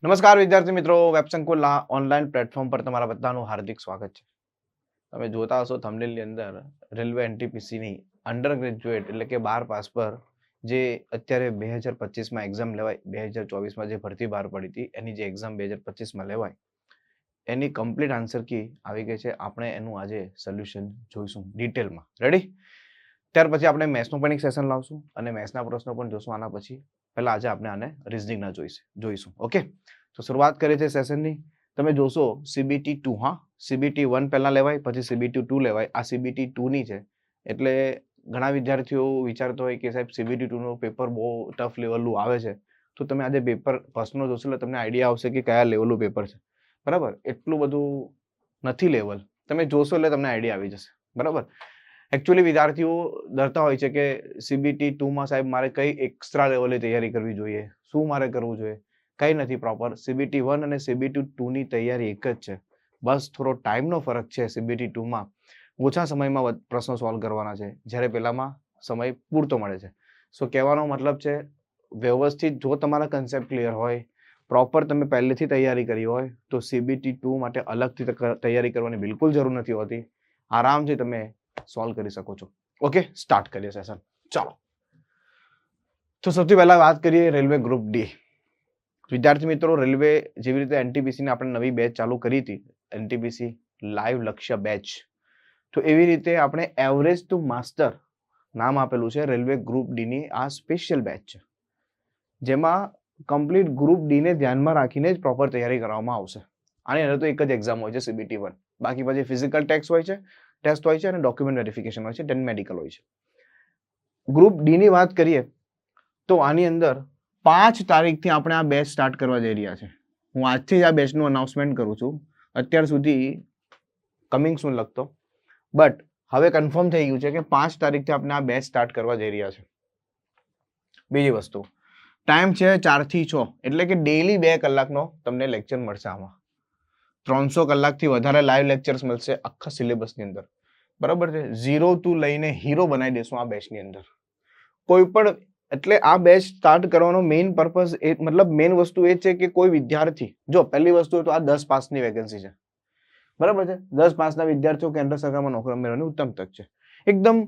નમસ્કાર વિદ્યાર્થી મિત્રો, વેબ સંકુલના ઓનલાઈન પ્લેટફોર્મ પર તમારા બધાનું હાર્દિક સ્વાગત છે. તમે જોતા હશો થંબનેલની અંદર રેલવે એનટીપીસીની અંડર ગ્રેજ્યુએટ એટલે કે 12 પાસ પર જે અત્યારે 2025માં એક્ઝામ લેવાય, 2024માં જે ભરતી બહાર પડી હતી એની જે એક્ઝામ 2025માં લેવાય એની કમ્પ્લીટ આન્સર કી આવી ગઈ છે. આપણે એનું આજે સોલ્યુશન જોઈશું ડિટેલમાં. રેડી? ત્યાર પછી આપણે મેથ્સનું પણ એક સેશન લાવશું અને મેથ્સના પ્રશ્નો પણ જોશું આના પછી. પહેલા આજે આપણે આને રિઝનિંગના જોઈશું. ઓકે, તો શરૂઆત કરીએ છીએ સેશનની. તમે જોશો CBT 2, હા, CBT 1 પહેલા લેવાય, પછી CBT 2 લેવાય. આ CBT 2 ની છે. એટલે ઘણા વિદ્યાર્થીઓ વિચારતો હોય કે સાહેબ CBT 2 નું પેપર બહુ ટફ લેવલનું આવે છે. તો તમે આજે પેપર પ્રશ્નો જોશો એટલે તમને આઈડિયા આવશે કે કયા લેવલનું પેપર છે. બરાબર? એટલું બધું નથી લેવલ. તમે જોશો એટલે તમને આઈડિયા આવી જશે. બરાબર? એકચ્યુઅલી વિદ્યાર્થીઓ ડરતા હોય છે કે CBT 2માં સાહેબ મારે કઈ એક્સ્ટ્રા લેવલે તૈયારી કરવી જોઈએ, શું મારે કરવું જોઈએ. કઈ નથી. પ્રોપર CBT 1 અને CBT 2 ની તૈયારી એક જ છે. બસ થોડો ટાઈમનો ફરક છે. CBT 2માં ઓછા સમયમાં પ્રશ્નો સોલ્વ કરવાના છે, જ્યારે પેલામાં સમય પૂરતો મળે છે. સો કહેવાનો મતલબ છે, વ્યવસ્થિત જો તમારા કન્સેપ્ટ ક્લિયર હોય, પ્રોપર તમે પહેલેથી તૈયારી કરી હોય, તો CBT 2 માટે અલગથી તૈયારી કરવાની બિલકુલ જરૂર નથી હોતી. આરામથી તમે સોલ્વ કરી શકો છો. ઓકે, સ્ટાર્ટ કરીએ સેશન. ચાલો, તો સૌથી પહેલા વાત કરીએ રેલવે ગ્રુપ ડી. વિદ્યાર્થી મિત્રો, રેલવે જેવી રીતે એનટીપીસી ને આપણે નવી બેચ ચાલુ કરી હતી, એનટીપીસી લાઈવ લક્ષ્ય બેચ, તો એવી રીતે આપણે એવરેજ ટુ માસ્ટર નામ આપેલું છે રેલવે ગ્રુપ ડી ની. આ સ્પેશિયલ બેચ છે જેમાં કમ્પ્લીટ ગ્રુપ ડી ને ધ્યાનમાં રાખીને જ પ્રોપર તૈયારી કરવામાં આવશે. આની અંદર તો એક જ એક્ઝામ હોય છે CBT 1. બાકી પછી ફિઝિકલ ટેસ્ટ હોય છે અને ડોક્યુમેન્ટ વેરિફિકેશન હોય છે, then મેડિકલ હોય છે. ગ્રુપ ડી ની વાત કરીએ તો આની અંદર 5 તારીખથી આપણે આ બેચ સ્ટાર્ટ કરવા જઈ રહ્યા છે. હું આજથી જ આ બેચનું અનાઉન્સમેન્ટ કરું છું. અત્યાર સુધી કમિંગ સૂન લખતો, બટ હવે કન્ફર્મ થઈ ગયું છે કે 5 તારીખથી આપણે આ બેચ સ્ટાર્ટ કરવા જઈ રહ્યા છે. બીજી વસ્તુ, ટાઈમ છે 4 થી 6, એટલે કે ડેઈલી 2 કલાકનો તમને લેક્ચર મળશે. આમાં 300 કલાકથી વધારે લાઈવ લેક્ચર્સ મળશે આખા સિલેબસની અંદર. બરાબર છે? 0 થી લઈને હીરો બનાવી દેશું આ બેચની અંદર. કોઈ પણ, એટલે આ બેચ સ્ટાર્ટ કરવાનો મેઇન પર્પઝ, મતલબ મેઇન વસ્તુ એ છે કે કોઈ વિદ્યાર્થી, જો પહેલી વસ્તુ તો આ 10 પાસની વેકેન્સી છે. બરાબર છે? 10 પાસના વિદ્યાર્થીઓ કેન્દ્ર સરકારમાં નોકરી મેળવવાની ઉત્તમ તક છે. એકદમ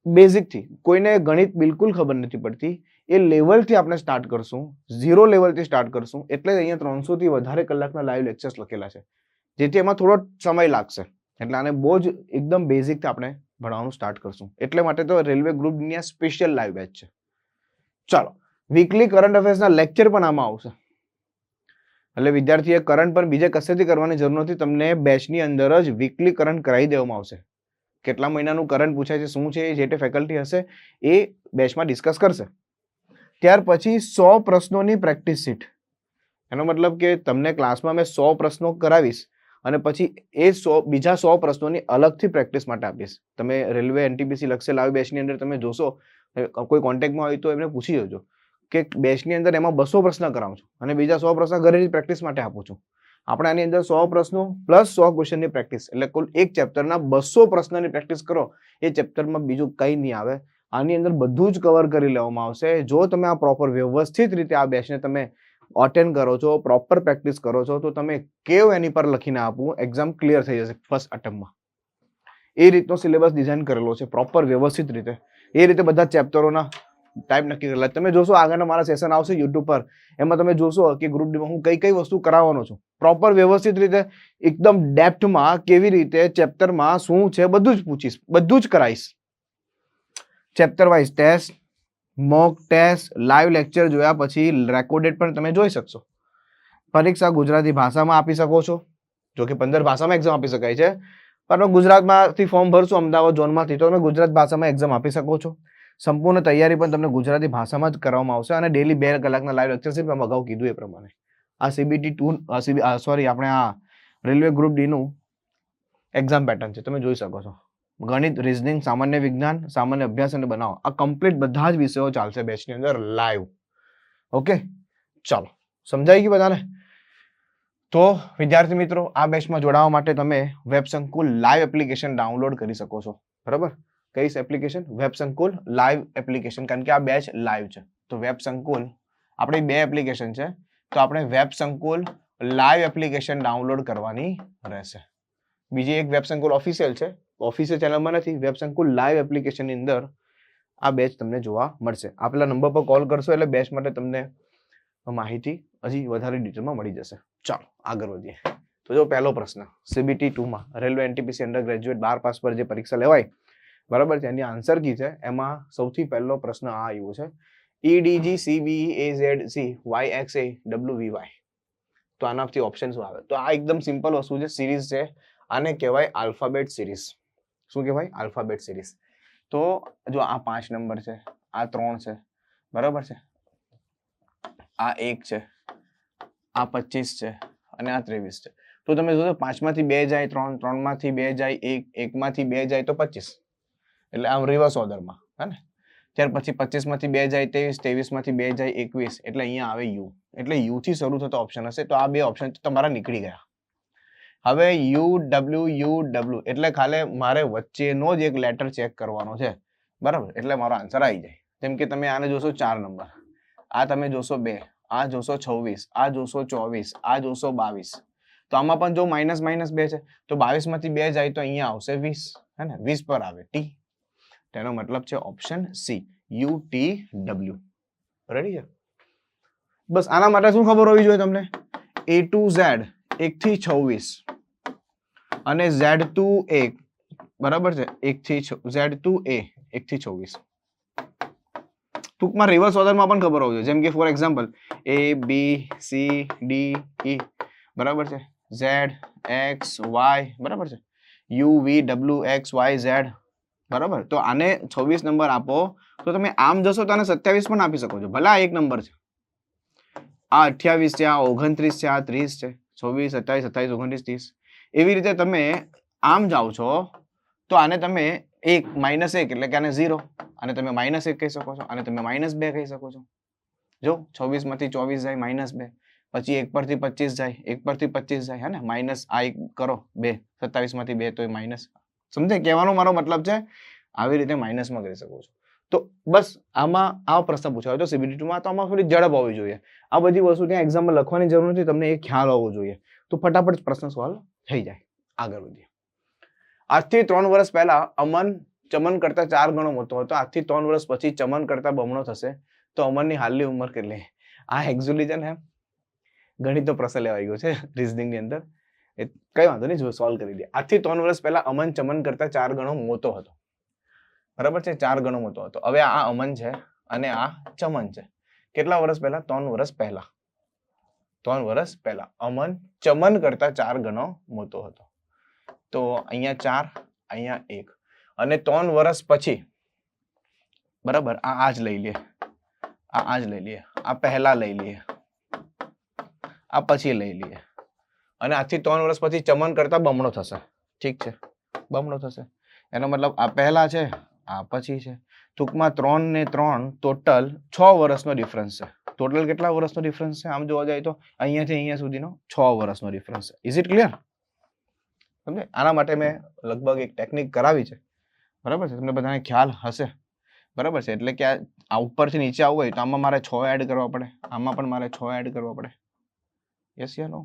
બેઝિક થી, કોઈને ગણિત બિલકુલ ખબર નથી પડતી, એ લેવલથી આપણે સ્ટાર્ટ કરશું, 0 લેવલથી સ્ટાર્ટ કરશું. એટલે અહીંયા 300 થી વધારે કલાકના લાઈવ લેક્ચર્સ લખેલા છે, જેથી એમાં થોડો સમય લાગશે. એટલે આને બહુ જ એકદમ બેઝિકથી આપણે ભણવાનું સ્ટાર્ટ કરશું. એટલે માટે તો રેલવે ગ્રુપ ની આ સ્પેશિયલ લાઈવ બેચ છે. ચાલો, વીકલી કરંટ અફેર્સના લેક્ચર પણ આમાં આવશે. એટલે વિદ્યાર્થીએ કરંટ પણ બીજે કશેથી કરવાની જરૂર નથી. તમને બેચની અંદર જ વીકલી કરંટ કરાવી દેવામાં આવશે. કેટલા મહિનાનું કરંટ પૂછાય છે, શું છે, જે તે ફેકલ્ટી હશે એ બેચમાં ડિસ્કસ કરશે. ત્યાર પછી 100 પ્રશ્નોની પ્રેક્ટિસ શીટ. એનો મતલબ કે તમને ક્લાસમાં મેં 100 પ્રશ્નો કરાવીશ અને પછી એ બીજા 100 પ્રશ્નોની અલગથી પ્રેક્ટિસ માટે આપીશ. તમે રેલવે એનટીપીસી લક્ષ્ય લાઈવ બેચની અંદર તમે જોશો, કોઈ કોન્ટેક્ટમાં હોય તો એમને પૂછી જોજો કે બેચની અંદર એમાં 200 પ્રશ્ન કરાવું છું અને બીજા 100 પ્રશ્ન ઘરેથી પ્રેક્ટિસ માટે આપું છું. આપણે આની અંદર 100 પ્રશ્નો પ્લસ 100 ક્વેશ્ચનની પ્રેક્ટિસ, એટલે કુલ એક ચેપ્ટરના 200 પ્રશ્નની પ્રેક્ટિસ કરો. એ ચેપ્ટરમાં બીજું કંઈ નહીં આવે. આની અંદર બધું જ કવર કરી લેવામાં આવશે. જો તમે આ પ્રોપર વ્યવસ્થિત રીતે આ બેચને તમે અટેન્ડ કરો છો, પ્રોપર પ્રેક્ટિસ કરો છો, તો તમે કેવ એની પર લખીને આપવું, એક્ઝામ ક્લિયર થઈ જશે ફર્સ્ટ અટેમ્પમાં. એ રીતનો સિલેબસ ડિઝાઇન કરેલો છે પ્રોપર વ્યવસ્થિત રીતે. એ રીતે બધા ચેપ્ટરોના ટાઈપ નક્કી કરેલા. તમે જોશો આગળના મારા સેશન આવશે યુટ્યુબ પર, એમાં તમે જોશો કે ગ્રુપ ડીમાં હું કઈ કઈ વસ્તુ કરાવવાનો છું. પ્રોપર વ્યવસ્થિત રીતે એકદમ ડેપ્થમાં કેવી રીતે ચેપ્ટરમાં શું છે બધું જ પૂછીશ, બધું જ કરાવીશ. Chapter wise test, mock test, live lecture જોયા પછી રેકોર્ડેડ પણ તમે જોઈ શકશો. પરીક્ષા ગુજરાતી ભાષામાં આપી શકો છો. જો કે 15 ભાષામાં એક્ઝામ આપી શકાય છે, પણ ગુજરાતમાંથી ફોર્મ ભરશો અમદાવાદ ઝોનમાંથી તો તમે ગુજરાત ભાષામાં એક્ઝામ આપી શકો છો. સંપૂર્ણ તૈયારી પણ તમને ગુજરાતી ભાષામાં જ કરવામાં આવશે અને ડેલી 2 કલાકના લાઈવ લેક્ચર છે. અગાઉ કીધું એ પ્રમાણે આ CBT 2 સોરી આપણે આ રેલવે ગ્રુપ ડી નું એક્ઝામ પેટર્ન છે, તમે જોઈ શકો છો. ગણિત, રીઝનિંગ, સામાન્ય વિજ્ઞાન, સામાન્ય અભ્યાસ અને બનાવો, આ કમ્પ્લીટ બધા જ વિષયો ચાલશે બેચની અંદર લાઈવ. ઓકે, ચાલો, સમજાઈ ગયું બધાને? તો વિદ્યાર્થી મિત્રો, આ બેચમાં જોડાવા માટે તમે વેબ સંકુલ લાઈવ એપ્લિકેશન ડાઉનલોડ કરી શકો છો. બરાબર? કઈ એપ્લિકેશન? વેબ સંકુલ લાઈવ એપ્લિકેશન, કારણ કે આ બેચ લાઈવ છે. તો વેબ સંકુલ આપણી 2 એપ્લિકેશન છે, તો આપણે વેબ સંકુલ લાઈવ એપ્લિકેશન ડાઉનલોડ કરવાની રહેશે. બીજી એક વેબ સંકુલ ઓફિશિયલ છે, ઓફિશિયલ ચેનલમાં નથી. વેબ સંકુલ લાઈવ એપ્લિકેશન ની અંદર આ બેચ તમને જોવા મળશે. આ પેલા નંબર પર કોલ કરશો એટલે બેચ માટે તમને માહિતી હજી વધારે ડિટેલમાં મળી જશે. ચાલો આગળ વધીએ. તો જો પહેલો પ્રશ્ન CBT 2 માં railway NTPC under graduate 12 pass પર જે પરીક્ષા લેવાય, બરાબર છે, એની આન્સર કી છે. એમાં સૌથી પહેલો પ્રશ્ન આ આવ્યો છે, EDG CBE AZC YXA WVY. તો આનાથી ઓપ્શન શું આવે? તો આ એકદમ સિમ્પલ વસ્તુ છે, સિરીઝ છે. આને કહેવાય આલ્ફાબેટ સિરીઝ. શું કહેવાય? Alphabet series. તો જો આ 5 નંબર છે, આ 3 છે, બરાબર છે, આ 1 છે, આ 25 છે અને આ 23 છે. તો તમે જોશો 5 માંથી 2 જાય 3, 3 માંથી 2 જાય 1, 1 માંથી 2 જાય તો 25. એટલે આમ રિવર્સ ઓર્ડરમાં, હે ને? ત્યાર પછી 25 માંથી 2 જાય 23, 23 માંથી 2 જાય 21. એટલે અહીંયા આવે યુ. એટલે યુ થી શરૂ થતો ઓપ્શન હશે. તો આ બે ઓપ્શન તમારા નીકળી ગયા. હવે યુ ડબલ્યુ એટલે ખાલી મારે વચ્ચેનો જ એક લેટર ચેક કરવાનો છે, બરાબર? એટલે મારો આન્સર આવી જાય. જેમ કે તમે આને જોશો 4 નંબર, આ તમે જોશો 2, આ જોશો 26, આ જોશો 24, આ જોશો 22. તો આમાં પણ જો માઇનસ માઇનસ 2 છે તો 22 માંથી 2 જાય તો અહીંયા આવશે 20, હે ને? 20 પર આવે ટી. તેનો મતલબ છે ઓપ્શન સી, UTW. રેડી છે? બસ આના માટે શું ખબર હોવી જોઈએ તમને? A to Z 1 થી 26 અને Z to A, બરાબર છે, 1 થી Z to A 1 થી 26. ટૂંકમાં રિવર્સ ઓર્ડરમાં પણ ખબર હોવી જોઈએ. જેમ કે for example A B C D E, બરાબર છે, Z X Y, બરાબર છે, U V W X Y Z, બરાબર. તો આને 26 નંબર આપો તો તમે આમ જશો તો આને 27 પણ આપી શકો છો. ભલે આ એક નંબર છે, આ 28 છે, આ 29 છે, આ 30 છે, 24, 27, 28, 29, 30. એવી રીતે તમે આમ જાઓ છો તો આને તમે -1 એટલે કે આને 0, અને તમે -1 કહી શકો છો, અને તમે -2 કહી શકો છો. જો 26 માંથી 24 જાય -2, પછી 1 પરથી 25 જાય, 1 પરથી 25 જાય, હે ને? માઇનસ આ એક કરો 2, 27 માંથી 2 તો માઇનસ. સમજે કહેવાનો મારો મતલબ છે? આવી રીતે માઇનસમાં કરી શકો છો. તો બસ આમાં આ પ્રશ્ન પૂછાયો તો CBT 2 માં. તો આમાં થોડી ઝડપ હોવી જોઈએ. આ બધી વસ્તુ ત્યાં એક્ઝામમાં લખવાની જરૂર નથી, તમને એ ખ્યાલ હોવો જોઈએ. તો ફટાફટ પ્રશ્ન સોલ્વ થઈ જાય. આગળ વધીએ. આજથી 3 વર્ષ પહેલા અમન ચમન કરતા 4 ગણો મોટો હતો. આજથી 3 વર્ષ પછી ચમન કરતા બમણો થશે તો અમનની હાલની ઉંમર કેટલી? આ એક્ચ્યુઅલી છે ને ગણિતનો પ્રશ્ન લેવાઈ ગયો છે રીઝનિંગ ની અંદર. કઈ વાંધો નહીં, જો સોલ્વ કરી દે. આજથી 3 વર્ષ પહેલા અમન ચમન કરતા 4 ગણો મોટો હતો, બરાબર છે, 4 ગણો મોટો હતો. હવે આ અમન છે અને આ ચમન છે. કેટલા વર્ષ પહેલા? 3 વર્ષ પહેલા. 3 વર્ષ પહેલા અમન ચમન કરતા 4 ગણો મોટો હતો. તો અહીંયા 4, અહીંયા 1, અને 3 વર્ષ પછી, બરાબર, આ જ લઈ લે, આ જ લઈ લઈએ, આ પહેલા લઈ લઈએ, આ પછી લઈ લઈએ, અને આજથી 3 વર્ષ પછી ચમન કરતા બમણો થશે. ઠીક છે, બમણો થશે. એનો મતલબ આ પહેલા છે, આ પછી છે. ટૂંકમાં 3 ને 3 ટોટલ 6 વર્ષનો ડિફરન્સ છે. ટોટલ કેટલા વર્ષનો ડિફરન્સ છે? આમ જોવા જાય તો અહીંયાથી અહીંયા સુધીનો 6 વર્ષનો ડિફરન્સ છે. Is it clear? સમજે? આના માટે મેં લગભગ એક ટેકનિક કરાવી છે, બરાબર છે, તમને બધાને ખ્યાલ હશે, બરાબર છે. એટલે કે આ ઉપરથી નીચે આવવું હોય તો આમાં મારે 6 એડ કરવા પડે, આમાં પણ મારે 6 એડ કરવા પડે. યસ યા નો?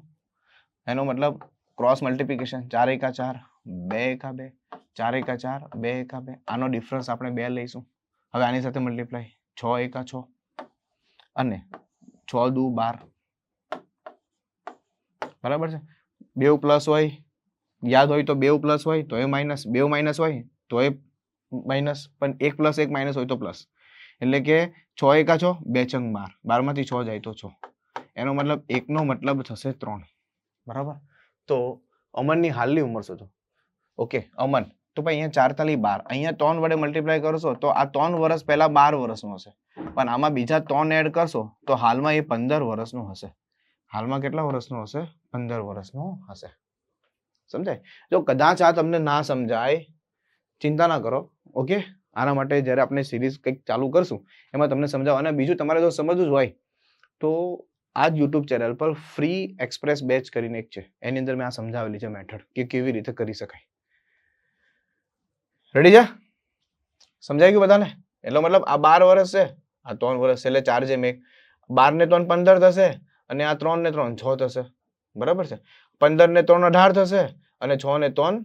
એનો મતલબ ક્રોસ મલ્ટીપ્લિકેશન, 4 એકા 4, 2 એકા 2, 4 એકા 4, 2 એકા 2. આનો ડિફરન્સ આપણે 2 લઈશું. હવે આની સાથે મલ્ટીપ્લાય, 6 એકા 6 અને 6 દુ 12, બરાબર છે. 2 પ્લસ હોય, યાદ હોય તો 2 પ્લસ હોય તો એ માઇનસ, 2 માઇનસ હોય તો એ માઇનસ, પણ 1 પ્લસ 1 માઇનસ હોય તો પ્લસ. એટલે કે 6 એકા 6, 2 છંગ 12, 12 માંથી 6 જાય તો 6. એનો મતલબ 1 નો મતલબ થશે 3, બરાબર. તો અમનની હાલની ઉંમર શોધો. ઓકે, અમન તો ભાઈ અહીંયા 4 તાલી 12, અહીંયા 3 વડે મલ્ટીપ્લાય કરશો તો આ 3 વર્ષ પહેલા 12 વર્ષનો હશે, પણ આમાં બીજા 3 એડ કરશો તો હાલમાં એ 15 વર્ષનો હશે. હાલમાં કેટલા વર્ષનો હશે? 15 વર્ષનો હશે. સમજાય? જો કદાચ આ તમને ના સમજાય, ચિંતા ના કરો. ઓકે, આના માટે જ્યારે આપણે સિરીઝ કંઈક ચાલુ કરશું એમાં તમને સમજાવો. અને બીજું તમારે જો સમજવું જ હોય તો આ જ યુટ્યુબ ચેનલ પર ફ્રી એક્સપ્રેસ બેચ કરીને એક છે, એની અંદર મેં આ સમજાવેલી છે મેથડ કે કેવી રીતે કરી શકાય. રેડી છે? સમજાઈ ગયું બધાને? એટલો મતલબ આ 12 વર્ષ છે, આ 3 વર્ષ છે, એટલે 4 જેમ 1, 12 ને 3 15 થશે, અને આ 3 ને 3 6 થશે, બરાબર છે. 15 ને 3 18 થશે અને 6 ને 3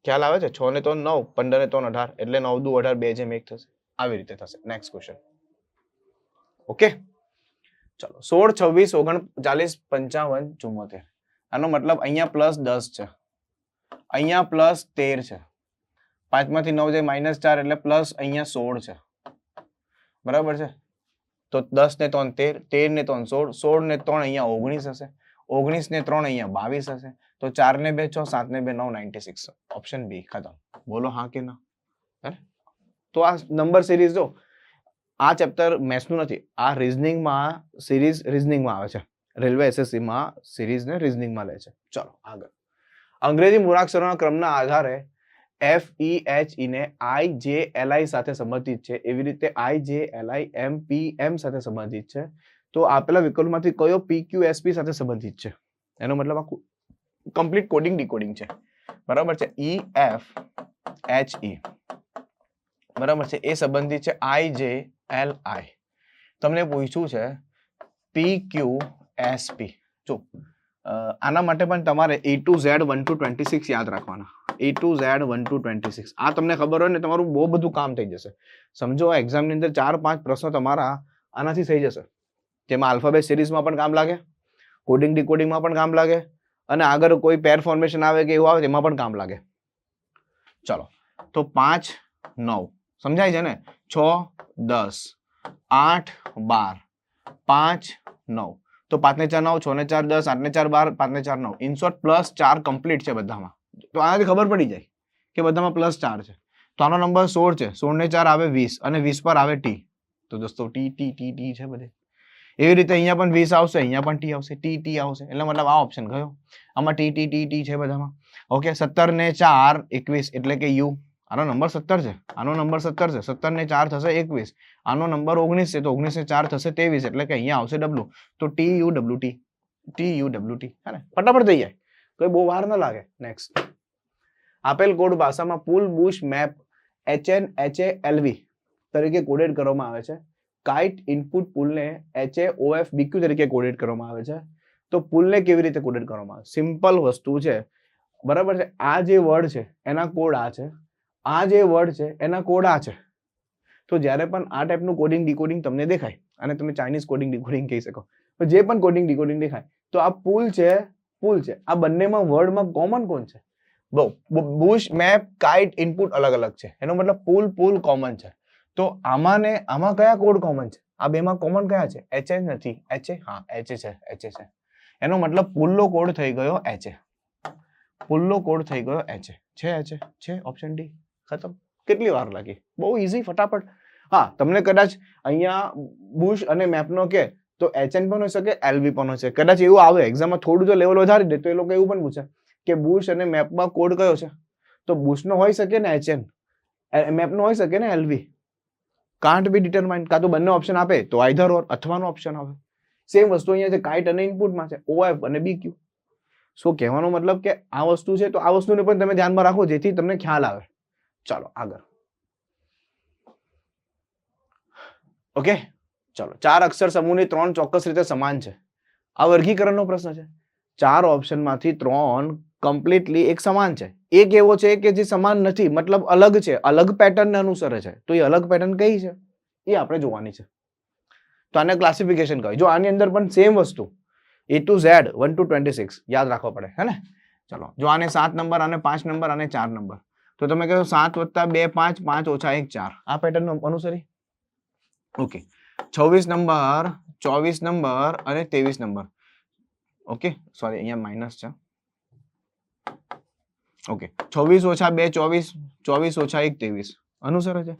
ખ્યાલ આવે છે, 6 ને 3 9, 15 ને 3 18 એટલે 9 દુ 18, 2 જેમ 1 થશે. આવી રીતે થશે. Next question. ઓકે, ચલો 16 26 39 55 74. આનો મતલબ અહીંયા +10 છે, અહીંયા +13 છે, 5 માંથી 9 જાય -4 એટલે પ્લસ અહીંયા 16 છે, બરાબર છે. તો 10 ને 3 13, 13 ને 3 16, 16 ને 3 અહીંયા 19 હશે, 19 ને 3 અહીંયા 22 હશે. તો 4 ને 2 6, 7 ને 2 9, 96. Option B. ખતમ. બોલો હા કે ના? તો આ નંબર સિરીઝ જો આ ચેપ્ટર મેથ્સનું નથી, આ રીઝનિંગમાં સિરીઝ રીઝનિંગમાં આવે છે. રેલવે એસએસસી માં સિરીઝ ને રીઝનિંગમાં લે છે. ચલો આગળ. અંગ્રેજી મૂળાક્ષરોના ક્રમના આધારે FEHE ને IJLI સાથે સંબંધિત છે, એવી રીતે IJLI MPM સાથે સંબંધિત છે. તો આપેલા વિકલ્પમાંથી કયો PQSP સાથે સંબંધિત છે? એનો મતલબ આ કમ્પ્લીટ કોડિંગ ડીકોડિંગ છે, બરાબર છે. EFHE બરાબર છે, એ સંબંધિત છે IJLI. તમને પૂછ્યું છે PQSP. જો આના માટે પણ તમારે A to Z 1 to 26 યાદ રાખવાના. A to Z 1 to 26 આ તમને ખબર હોય ને તમારું બહુ બધું કામ થઈ જશે. સમજો એક્ઝામ ની અંદર 4-5 પ્રશ્નો તમારા આનાથી થઈ જશે, જેમાં આલ્ફાબેટ સિરીઝમાં પણ કામ લાગે, કોડિંગ ડીકોડિંગમાં પણ કામ લાગે, અને આગળ કોઈ પેર ફોર્મેશન આવે કે એવું આવે તેમાં પણ કામ લાગે. ચલો તો 5 9 સમજાય છે ને, 6 10 8 12 5 9, તો 5 ને 4 9, 6 ને 4 10, 8 ને 4 12, 5 ને 4 9, ઇન શોર્ટ +4 કમ્પ્લીટ છે બધામાં. તો આનાથી ખબર પડી જાય કે બધામાં +4 છે. તો આનો નંબર 16 છે, 16 ને 4 આવે 20 અને 20 પર આવે T. તો દોસ્તો T T T T છે બધે. એવી રીતે અહીંયા પણ 20 આવશે, અહીંયા પણ T આવશે, T T આવશે, એટલે મતલબ આ ઓપ્શન ગયો. આમાં T T T T છે બધામાં. ઓકે, 17 ને 4 21 એટલે કે U. આનો નંબર 17 છે, આનો નંબર 17 છે, 17 ને 4 થશે 21, આનો નંબર 19 છે, તો 19 ને 4 થશે 23 એટલે કે અહીંયા આવશે W. તો TUWT, TUWT હે ને, ફટાફટ થઈ જાય, કોઈ બહુ વાર ન લાગે. નેક્સ્ટ. આપેલ કોડ ભાષામાં પુલ બુશ મેપ HNHALV તરીકે કોડેડ કરવામાં આવે છે. કાઇટ ઇનપુટ પુલને HAOFBQ તરીકે કોડેડ કરવામાં આવે છે. તો પુલને કેવી રીતે કોડેડ કરવામાં આવે? સિમ્પલ વસ્તુ છે, બરાબર છે. આ જે વર્ડ છે એના કોડ આ છે, આ જે વર્ડ છે એના કોડ આ છે. તો જ્યારે પણ આ ટાઈપનું કોડિંગ ડીકોડિંગ તમને દેખાય, અને તમે ચાઇનીઝ કોડિંગ ડીકોડિંગ કહી શકો, પણ જે પણ કોડિંગ ડીકોડિંગ દેખાય તો આ પુલ છે, પુલ છે. આ બંનેમાં વર્ડમાં કોમન કોણ છે? બુશ મેપ કાઇટ ઇનપુટ અલગ અલગ છે, એનો મતલબ પુલ પુલ કોમન છે. તો આમાં ને આમાં કયા કોડ કોમન છે? આ બેમાં કોમન કયા છે? HA નથી, HA હા HA છે, HA છે. એનો મતલબ પુલ્લો કોડ થઈ ગયો HA, પુલ્લો કોડ થઈ ગયો HA છે, HA છે. Option D. ખતમ. કેટલી વાર લાગી? બહુ ઈઝી, ફટાફટ. હા, તમને કદાચ અહીંયા બુશ અને મેપનો કે તો HN પણ હોઈ શકે, LV પણ હોઈ શકે. કદાચ એવું આવે એક્ઝામમાં થોડું જો લેવલ વધારી દે તો એ લોકો એવું પણ પૂછે કે બુશ અને મેપમાં કોડ કયો છે? તો બુશનો હોઈ શકે ને HN, મેપનો હોઈ શકે ને LV. કાન્ટ બી ડિટરમાઇન, કાં તો બંને ઓપ્શન આપે તો આઈધર ઓર અથવાનો ઓપ્શન આવે. સેમ વસ્તુ અહીંયા છે, કાઇટ અને ઇનપુટમાં છે, OF અને BQ. સો કહેવાનો મતલબ કે આ વસ્તુ છે તો આ વસ્તુને પણ તમે ધ્યાનમાં રાખો જેથી તમને ખ્યાલ આવે. ચાલો આગળ. ઓકે, ચાલો. 4 અક્ષર સમૂહની 3 ચોક્કસ રીતે સમાન છે. આ વર્ગીકરણનો પ્રશ્ન છે. 4 ઓપ્શનમાંથી 3 કમ્પ્લીટલી એક સમાન છે, એક એવો છે કે જે સમાન નથી, મતલબ અલગ છે, અલગ પેટર્નને અનુસરે છે. તો એ અલગ પેટર્ન કઈ છે એ આપણે જોવાની છે. તો આને ક્લાસિફિકેશન કહે. જો આની અંદર પણ સેમ વસ્તુ A to Z 1 to 26 યાદ રાખવો પડે, હે ને. ચલો, જો આને 7 નંબર, આને 5 નંબર, આને 4 નંબર, તો તમે કહો 7 + 2 5, 5 - 1 4, આ પેટર્ન અનુસરી. ઓકે, 26 નંબર, 24 નંબર અને 23 નંબર. ઓકે, સોરી અહીંયા માઇનસ છે. ઓકે, 26 - 2 24, 24 - 1 23 અનુસરે છે.